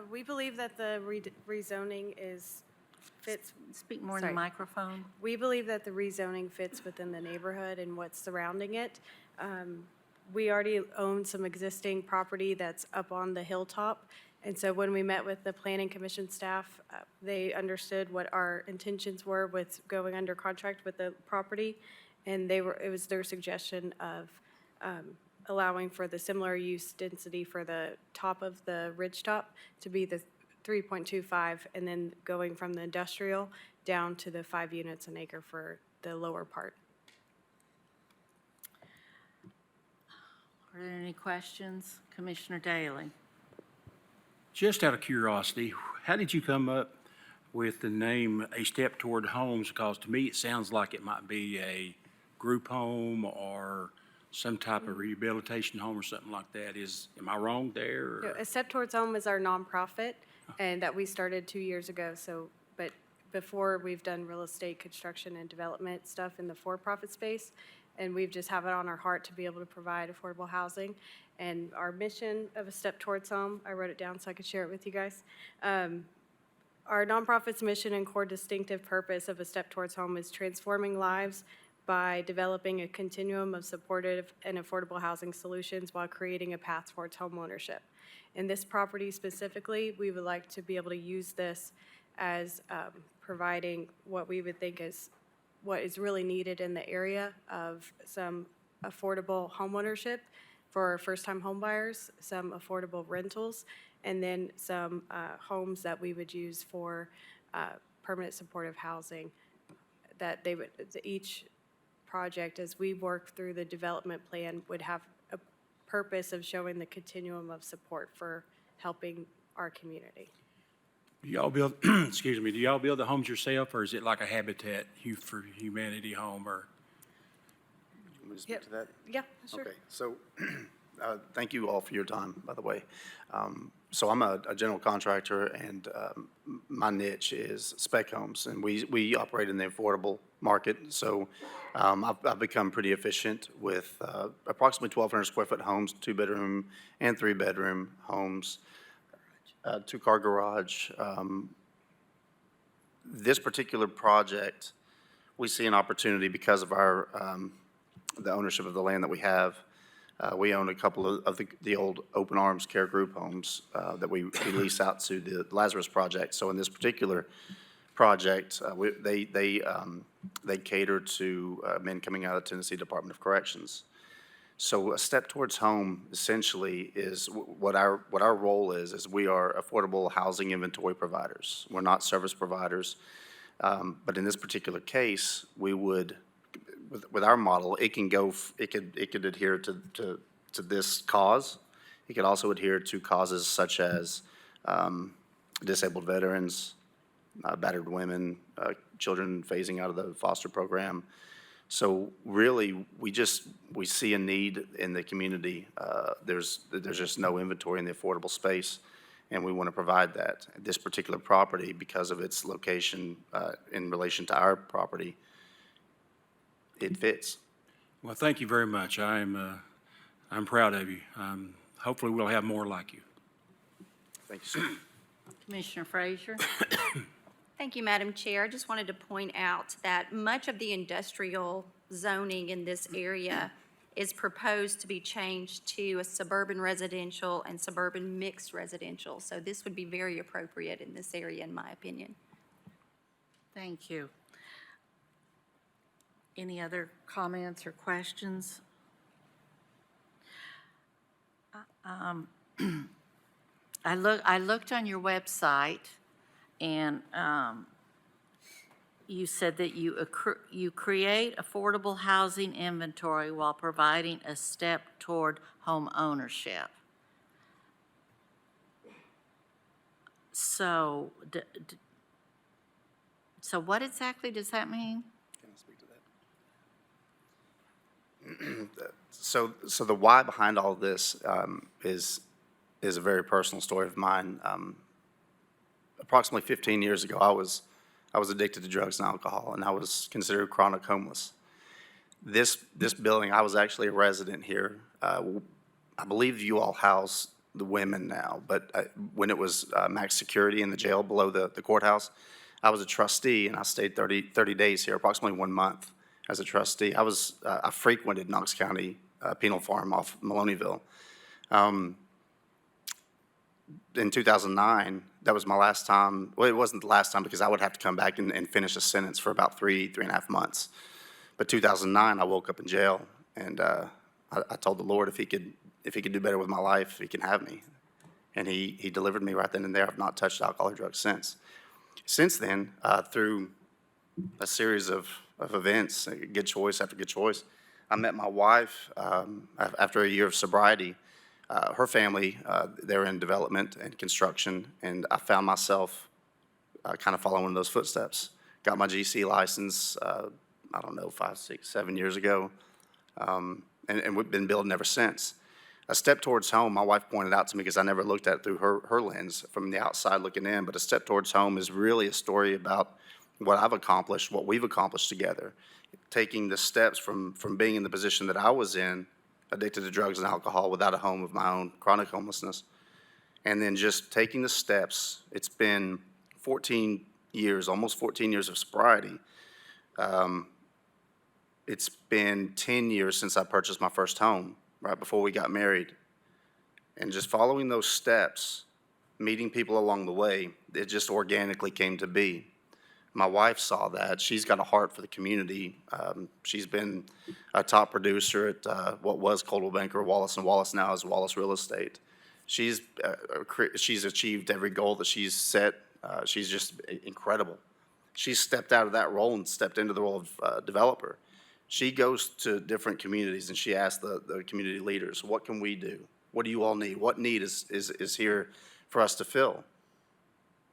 We believe that the rezoning fits. Speak more in Sorry. the microphone. We believe that the rezoning fits within the neighborhood and what's surrounding it. We already own some existing property that's up on the hilltop. And so when we met with the Planning Commission staff, they understood what our intentions were with going under contract with the property. And it was their suggestion of allowing for the similar use density for the top of the ridgetop to be the 3.25, and then going from the industrial down to the 5 units an acre for the lower part. Are there any questions? Commissioner Daly? Just out of curiosity, how did you come up with the name A Step Toward Homes? Because to me, it sounds like it might be a group home or some type of rehabilitation home or something like that. Am I wrong there? or- A Step Towards Home is our nonprofit, and that we started 2 years ago. But before, we've done real estate construction and development stuff in the for-profit space, and we've just have it on our heart to be able to provide affordable housing. And our mission of A Step Towards Home, I wrote it down so I could share it with you guys. Our nonprofit's mission and core distinctive purpose of A Step Towards Home is transforming lives by developing a continuum of supportive and affordable housing solutions while creating a path towards homeownership. In this property specifically, we would like to be able to use this as providing what we would think is what is really needed in the area of some affordable homeownership for first-time homebuyers, some affordable rentals, and then some homes that we would use for permanent supportive housing. That they would, each project, as we work through the development plan, would have a purpose of showing the continuum of support for helping our community. Do y'all build, excuse me, do y'all build the homes yourself, or is it like a Habitat for Humanity home, or? Want me to speak to that? Yeah, sure. Okay, so, thank you all for your time, by the way. So I'm a general contractor, and my niche is spec homes, and we operate in the affordable market. So I've become pretty efficient with approximately 1,200 square foot homes, 2-bedroom and 3-bedroom homes, 2-car garage. This particular project, we see an opportunity because of our the ownership of the land that we have. We own a couple of the old Open Arms Care Group homes that we lease out to the Lazarus Project. So in this particular project, they cater to men coming out of Tennessee Department of Corrections. So A Step Towards Home essentially is what our role is we are affordable housing inventory providers. We're not service providers. But in this particular case, we would, with our model, it could adhere to this cause. It could also adhere to causes such as disabled veterans, battered women, children phasing out of the foster program. So really, we see a need in the community. There's just no inventory in the affordable space, and we want to provide that. This particular property, because of its location in relation to our property, it fits. Well, thank you very much. I'm proud of you. Hopefully, we'll have more like you. Thank you, sir. Commissioner Frazier? Thank you, Madam Chair. I just wanted to point out that much of the industrial zoning in this area is proposed to be changed to a suburban residential and suburban mixed residential. So this would be very appropriate in this area, in my opinion. Thank you. Any other comments or questions? I looked on your website, and you said that you create affordable housing inventory while providing a step toward home ownership. So, so what exactly does that mean? Can I speak to that? So the why behind all this is a very personal story of mine. Approximately 15 years ago, I was addicted to drugs and alcohol, and I was considered chronic homeless. This building, I was actually a resident here. I believe you all house the women now, but when it was max security in the jail below the courthouse, I was a trustee, and I stayed 30 days here, approximately 1 month as a trustee. I frequented Knox County Penal Farm off Maloneyville. In 2009, that was my last time. Well, it wasn't the last time because I would have to come back and finish a sentence for about three and a half months. But 2009, I woke up in jail, and I told the Lord if he could do better with my life, he can have me. And he delivered me right then and there. I've not touched alcohol or drugs since. Since then, through a series of events, good choice after good choice, I met my wife after a year of sobriety. Her family, they're in development and construction, and I found myself kind of following those footsteps. Got my GC license, I don't know, 5, 6, 7 years ago, and we've been building ever since. A step towards home, my wife pointed out to me, because I never looked at it through her lens from the outside looking in, but a step towards home is really a story about what I've accomplished, what we've accomplished together, taking the steps from being in the position that I was in, addicted to drugs and alcohol without a home of my own, chronic homelessness, and then just taking the steps. It's been 14 years, almost 14 years of sobriety. It's been 10 years since I purchased my first home, right before we got married. And just following those steps, meeting people along the way, it just organically came to be. My wife saw that. She's got a heart for the community. She's been a top producer at what was Coldwell Banker, Wallace & Wallace, now is Wallace Real Estate. She's achieved every goal that she's set. She's just incredible. She's stepped out of that role and stepped into the role of developer. She goes to different communities and she asks the community leaders, what can we do? What do you all need? What need is here for us to fill?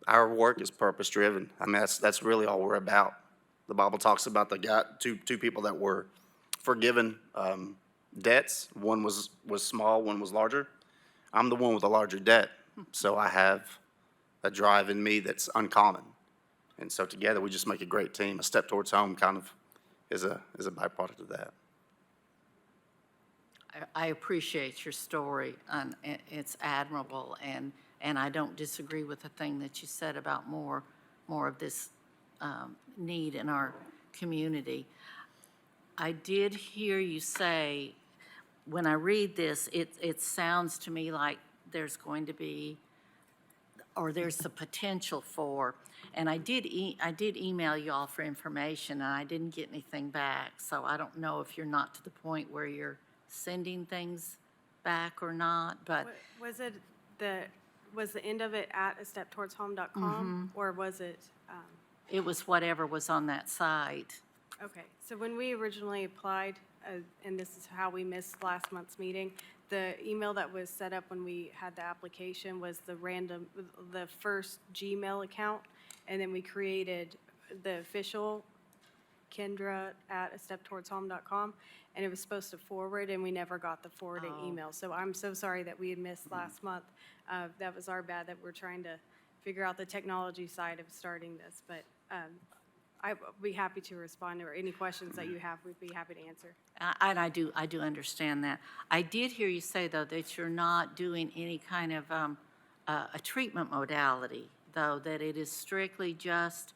Our work is purpose-driven. I mean, that's really all we're about. The Bible talks about two people that were forgiven debts. One was small, one was larger. I'm the one with a larger debt, so I have a drive in me that's uncommon. And so together we just make a great team. A step towards home kind of is a byproduct of that. I appreciate your story, and it's admirable, and I don't disagree with the thing that you said about more of this need in our community. I did hear you say, when I read this, it sounds to me like there's going to be, or there's the potential for, and I did email you all for information, and I didn't get anything back, so I don't know if you're not to the point where you're sending things back or not, but. Was the end of it at asteptowardshome.com, or was it? It was whatever was on that site. Okay, so when we originally applied, and this is how we missed last month's meeting, the email that was set up when we had the application was the first Gmail account, And then we created the official kendra@asteptowardshome.com, and it was supposed to forward, and we never got the forwarding email. So I'm so sorry that we had missed last month. That was our bad, that we're trying to figure out the technology side of starting this. But I'd be happy to respond, or any questions that you have, we'd be happy to answer. And I do understand that. I did hear you say, though, that you're not doing any kind of a treatment modality, though, that it is strictly just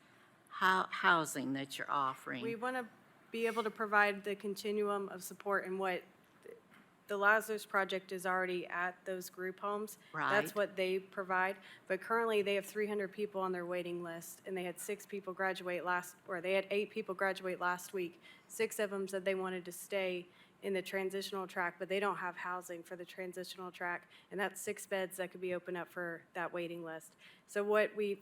housing that you're offering. We want to be able to provide the continuum of support, and what the Lazarus Project is already at those group homes. Right. That's what they provide, but currently they have 300 people on their waiting list, and they had 8 people graduate last week. 6 of them said they wanted to stay in the transitional track, but they don't have housing for the transitional track, and that's 6 beds that could be opened up for that waiting list. So what we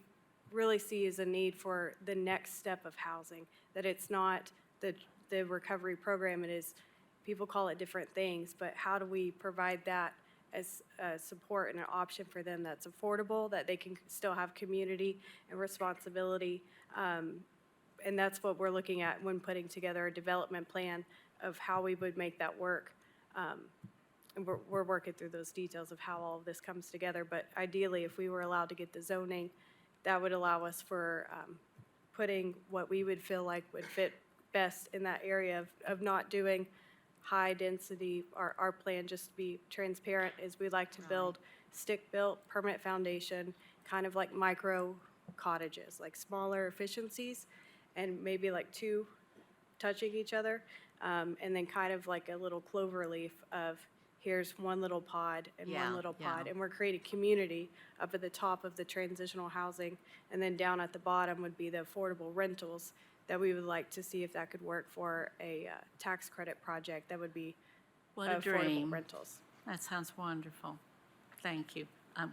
really see is a need for the next step of housing, that it's not the recovery program. It is, people call it different things, but how do we provide that as support and an option for them that's affordable, that they can still have community and responsibility? And that's what we're looking at when putting together a development plan of how we would make that work. And we're working through those details of how all of this comes together. But ideally, if we were allowed to get the zoning, that would allow us for putting what we would feel like would fit best in that area of not doing high density. Our plan, just to be transparent, is we'd like to build stick-built, permanent foundation, kind of like micro cottages, like smaller efficiencies, and maybe like 2 touching each other, and then kind of like a little clover leaf of here's one little pod and Yeah, one little pod. yeah. And we're creating community up at the top of the transitional housing, and then down at the bottom would be the affordable rentals that we would like to see if that could work for a tax credit project that would be What a affordable dream. rentals. That sounds wonderful. Thank you.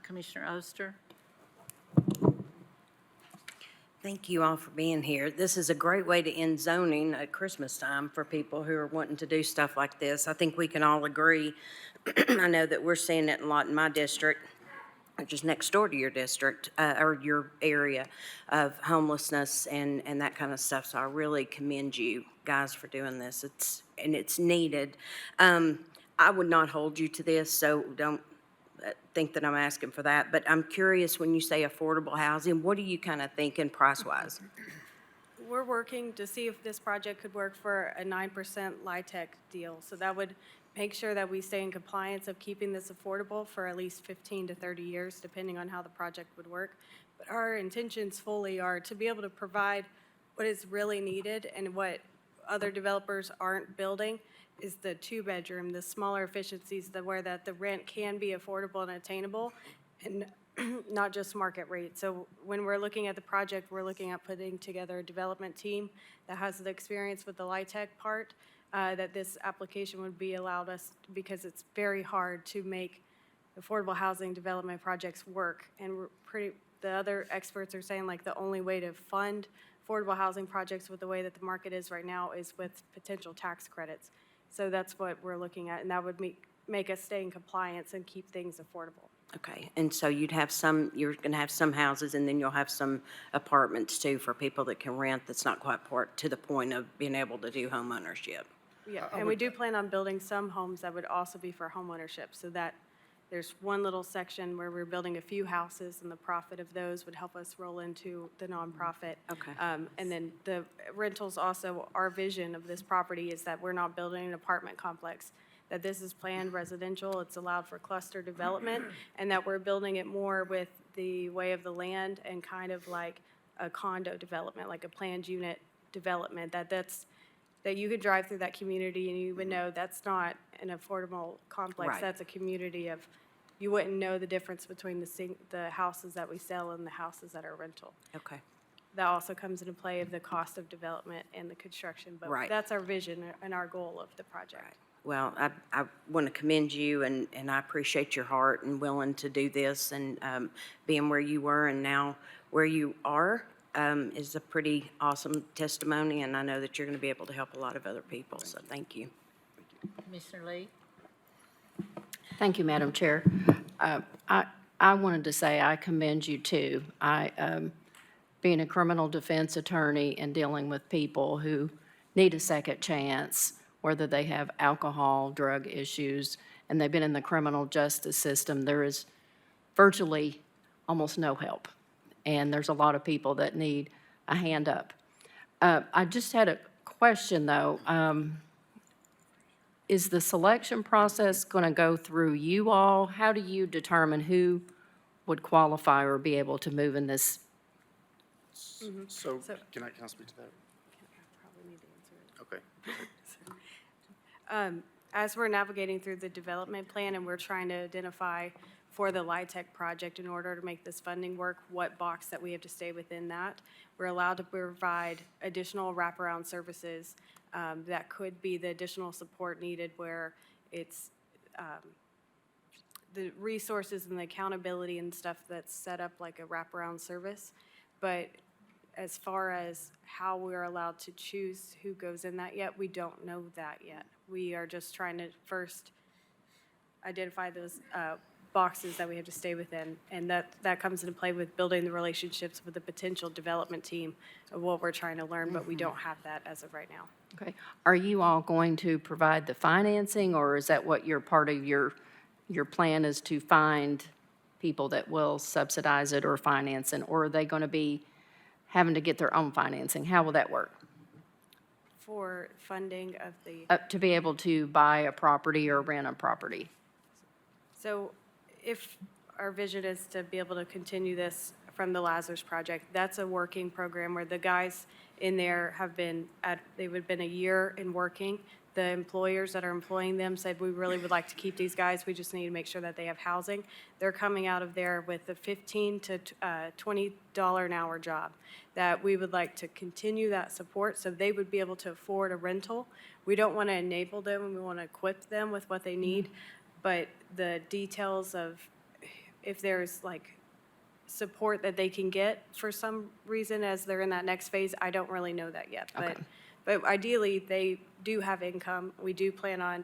Commissioner Oster? Thank you all for being here. This is a great way to end zoning at Christmas time for people who are wanting to do stuff like this. I think we can all agree. I know that we're seeing it a lot in my district, which is next door to your district, or your area, of homelessness and that kind of stuff. So I really commend you guys for doing this. It's needed. I would not hold you to this, so don't think that I'm asking for that. But I'm curious, when you say affordable housing, what are you kind of thinking price-wise? We're working to see if this project could work for a 9% LIHTC deal. So that would make sure that we stay in compliance of keeping this affordable for at least 15 to 30 years, depending on how the project would work. But our intentions fully are to be able to provide what is really needed, and what other developers aren't building is the 2-bedroom, the smaller efficiencies, where the rent can be affordable and attainable, and not just market rate. So when we're looking at the project, we're looking at putting together a development team that has the experience with the LIHTC part, that this application would be allowed us, because it's very hard to make affordable housing development projects work. And the other experts are saying, like, the only way to fund affordable housing projects with the way that the market is right now is with potential tax credits. So that's what we're looking at, and that would make us stay in compliance and keep things affordable. Okay, and so you're going to have some houses, and then you'll have some apartments too for people that can rent, that's not quite to the point of being able to do home ownership. Yeah, and we do plan on building some homes that would also be for homeownership, so that there's one little section where we're building a few houses, and the profit of those would help us roll into the nonprofit. Okay. And then the rentals also, our vision of this property is that we're not building an apartment complex, that this is planned residential, it's allowed for cluster development, and that we're building it more with the way of the land and kind of like a condo development, like a planned unit development, that you could drive through that community and you would know that's not an affordable complex. Right. That's a community of, you wouldn't know the difference between the houses that we sell and the houses that are rental. Okay. That also comes into play of the cost of development and the construction. But Right. that's our vision and our goal of the project. Well, I want to commend you, and I appreciate your heart and willing to do this, and being where you were and now where you are is a pretty awesome testimony, and I know that you're going to be able to help a lot of other people, so thank you. Commissioner Lee? Thank you, Madam Chair. I wanted to say I commend you too. being a criminal defense attorney and dealing with people who need a second chance, whether they have alcohol, drug issues, and they've been in the criminal justice system, there is virtually almost no help. And there's a lot of people that need a hand up. I just had a question, though. Is the selection process going to go through you all? How do you determine who would qualify or be able to move in this? So, can I speak to that? Okay. As we're navigating through the development plan and we're trying to identify for the LIHTC project in order to make this funding work, what box that we have to stay within that, we're allowed to provide additional wraparound services that could be the additional support needed where it's the resources and the accountability and stuff that's set up like a wraparound service. But as far as how we're allowed to choose who goes in that yet, we don't know that yet. We are just trying to first identify those boxes that we have to stay within. And that comes into play with building the relationships with the potential development team of what we're trying to learn, but we don't have that as of right now. Okay. Are you all going to provide the financing, or is that what your part of your plan is to find people that will subsidize it or finance it? Or are they going to be having to get their own financing? How will that work? For funding of the, To be able to buy a property or rent a property? so if our vision is to be able to continue this from the Lazarus Project, that's a working program where the guys in there they've been a year in working. The employers that are employing them said, we really would like to keep these guys, we just need to make sure that they have housing. They're coming out of there with a $15 to $20 an hour job, that we would like to continue that support so they would be able to afford a rental. We don't want to enable them, and we want to equip them with what they need, but the details of if there's like support that they can get for some reason as they're in that next phase, I don't really know that yet. Okay. But ideally, they do have income. We do plan on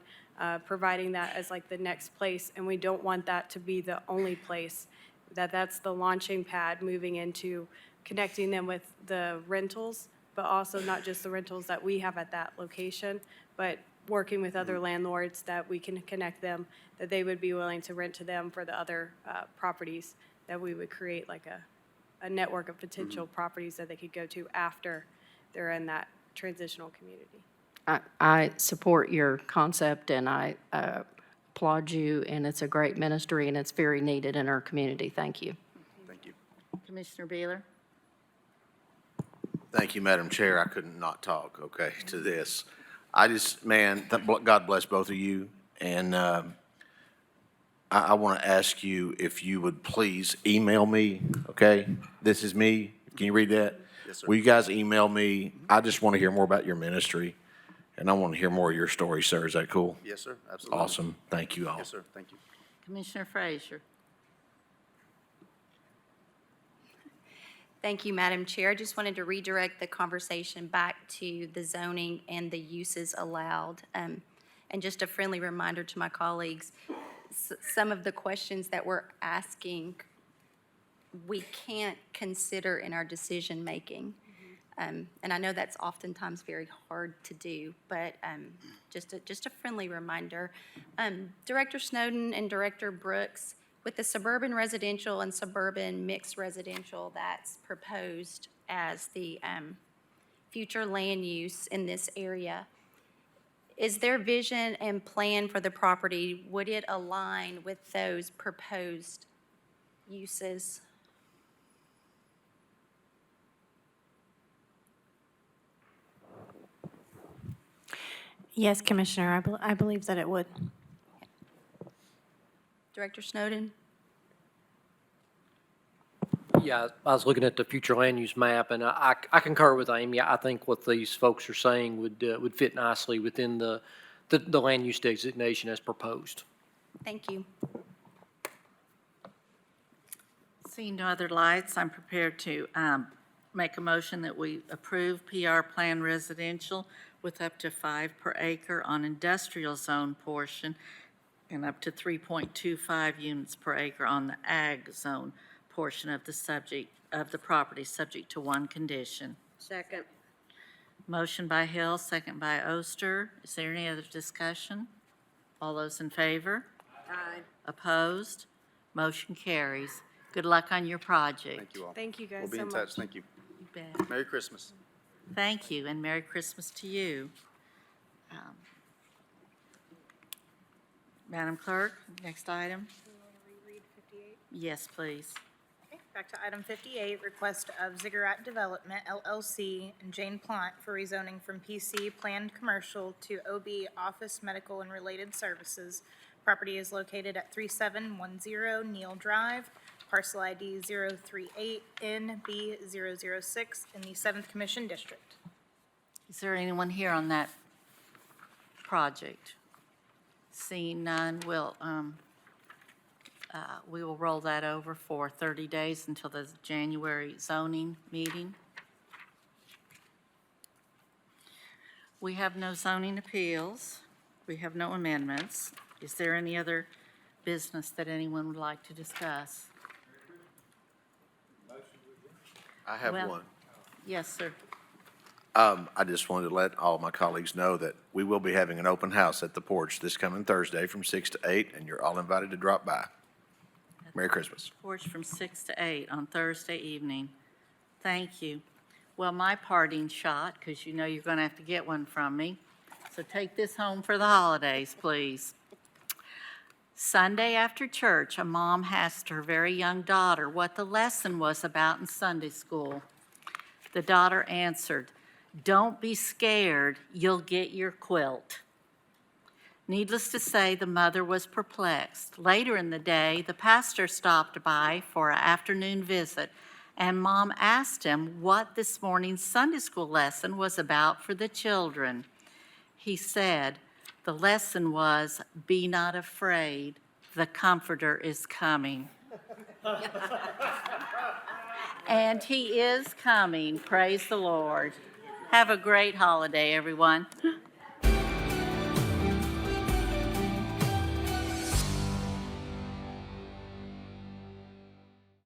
providing that as like the next place, and we don't want that to be the only place, that's the launching pad moving into connecting them with the rentals, but also not just the rentals that we have at that location, but working with other landlords that we can connect them, that they would be willing to rent to them for the other properties, that we would create like a network of potential properties that they could go to after they're in that transitional community. I support your concept, and I applaud you, and it's a great ministry, and it's very needed in our community. Thank you. Thank you. Commissioner Beeler? Thank you, Madam Chair. I couldn't not talk, okay, to this. I just, man, God bless both of you. And I want to ask you if you would please email me, okay? This is me. Can you read that? Yes, sir. Will you guys email me? I just want to hear more about your ministry, and I want to hear more of your story, sir. Is that cool? Yes, sir, absolutely. Awesome. Thank you all. Yes, sir, thank you. Commissioner Frazier? Thank you, Madam Chair. I just wanted to redirect the conversation back to the zoning and the uses allowed. And just a friendly reminder to my colleagues, some of the questions that we're asking, we can't consider in our decision-making. And I know that's oftentimes very hard to do, but just a friendly reminder. Director Snowden and Director Brooks, with the suburban residential and suburban mixed residential that's proposed as the future land use in this area, is their vision and plan for the property, would it align with those proposed uses? Yes, Commissioner, I believe that it would. Director Snowden? Yeah, I was looking at the future land use map, and I concur with Amy. I think what these folks are saying would fit nicely within the land use designation as proposed. Thank you. Seeing no other lights, I'm prepared to make a motion that we approve PR Plan Residential with up to 5 per acre on industrial zone portion and up to 3.25 units per acre on the ag zone portion of the property, subject to one condition. Second. Motion by Hill, second by Oster. Is there any other discussion? All those in favor? Aye. Opposed? Motion carries. Good luck on your project. Thank you all. Thank you guys We'll be so in much. touch. Thank you. You bet. Merry Christmas. Thank you, and Merry Christmas to you. Madam Clerk, next item? Yes, please. Okay, back to item 58, request of Ziggurat Development LLC and Jane Plant for rezoning from PC Planned Commercial to OB Office Medical and Related Services. Property is located at 3710 Neal Drive, parcel ID 038NB006 in the 7th Commission District. Is there anyone here on that project? Seeing none, we will roll that over for 30 days until the January zoning meeting. We have no zoning appeals. We have no amendments. Is there any other business that anyone would like to discuss? I have Well- one. Yes, sir. I just wanted to let all my colleagues know that we will be having an open house at the porch this coming Thursday from 6 to 8, and you're all invited to drop by. Merry Christmas. Porch from 6 to 8 on Thursday evening. Thank you. Well, my parting shot, because you know you're going to have to get one from me, so take this home for the holidays, please. Sunday after church, a mom asked her very young daughter what the lesson was about in Sunday school. The daughter answered, "Don't be scared, you'll get your quilt." Needless to say, the mother was perplexed. Later in the day, the pastor stopped by for an afternoon visit, and Mom asked him what this morning's Sunday school lesson was about for the children. He said, the lesson was, "Be not afraid, the Comforter is coming." And he is coming, praise the Lord. Have a great holiday, everyone.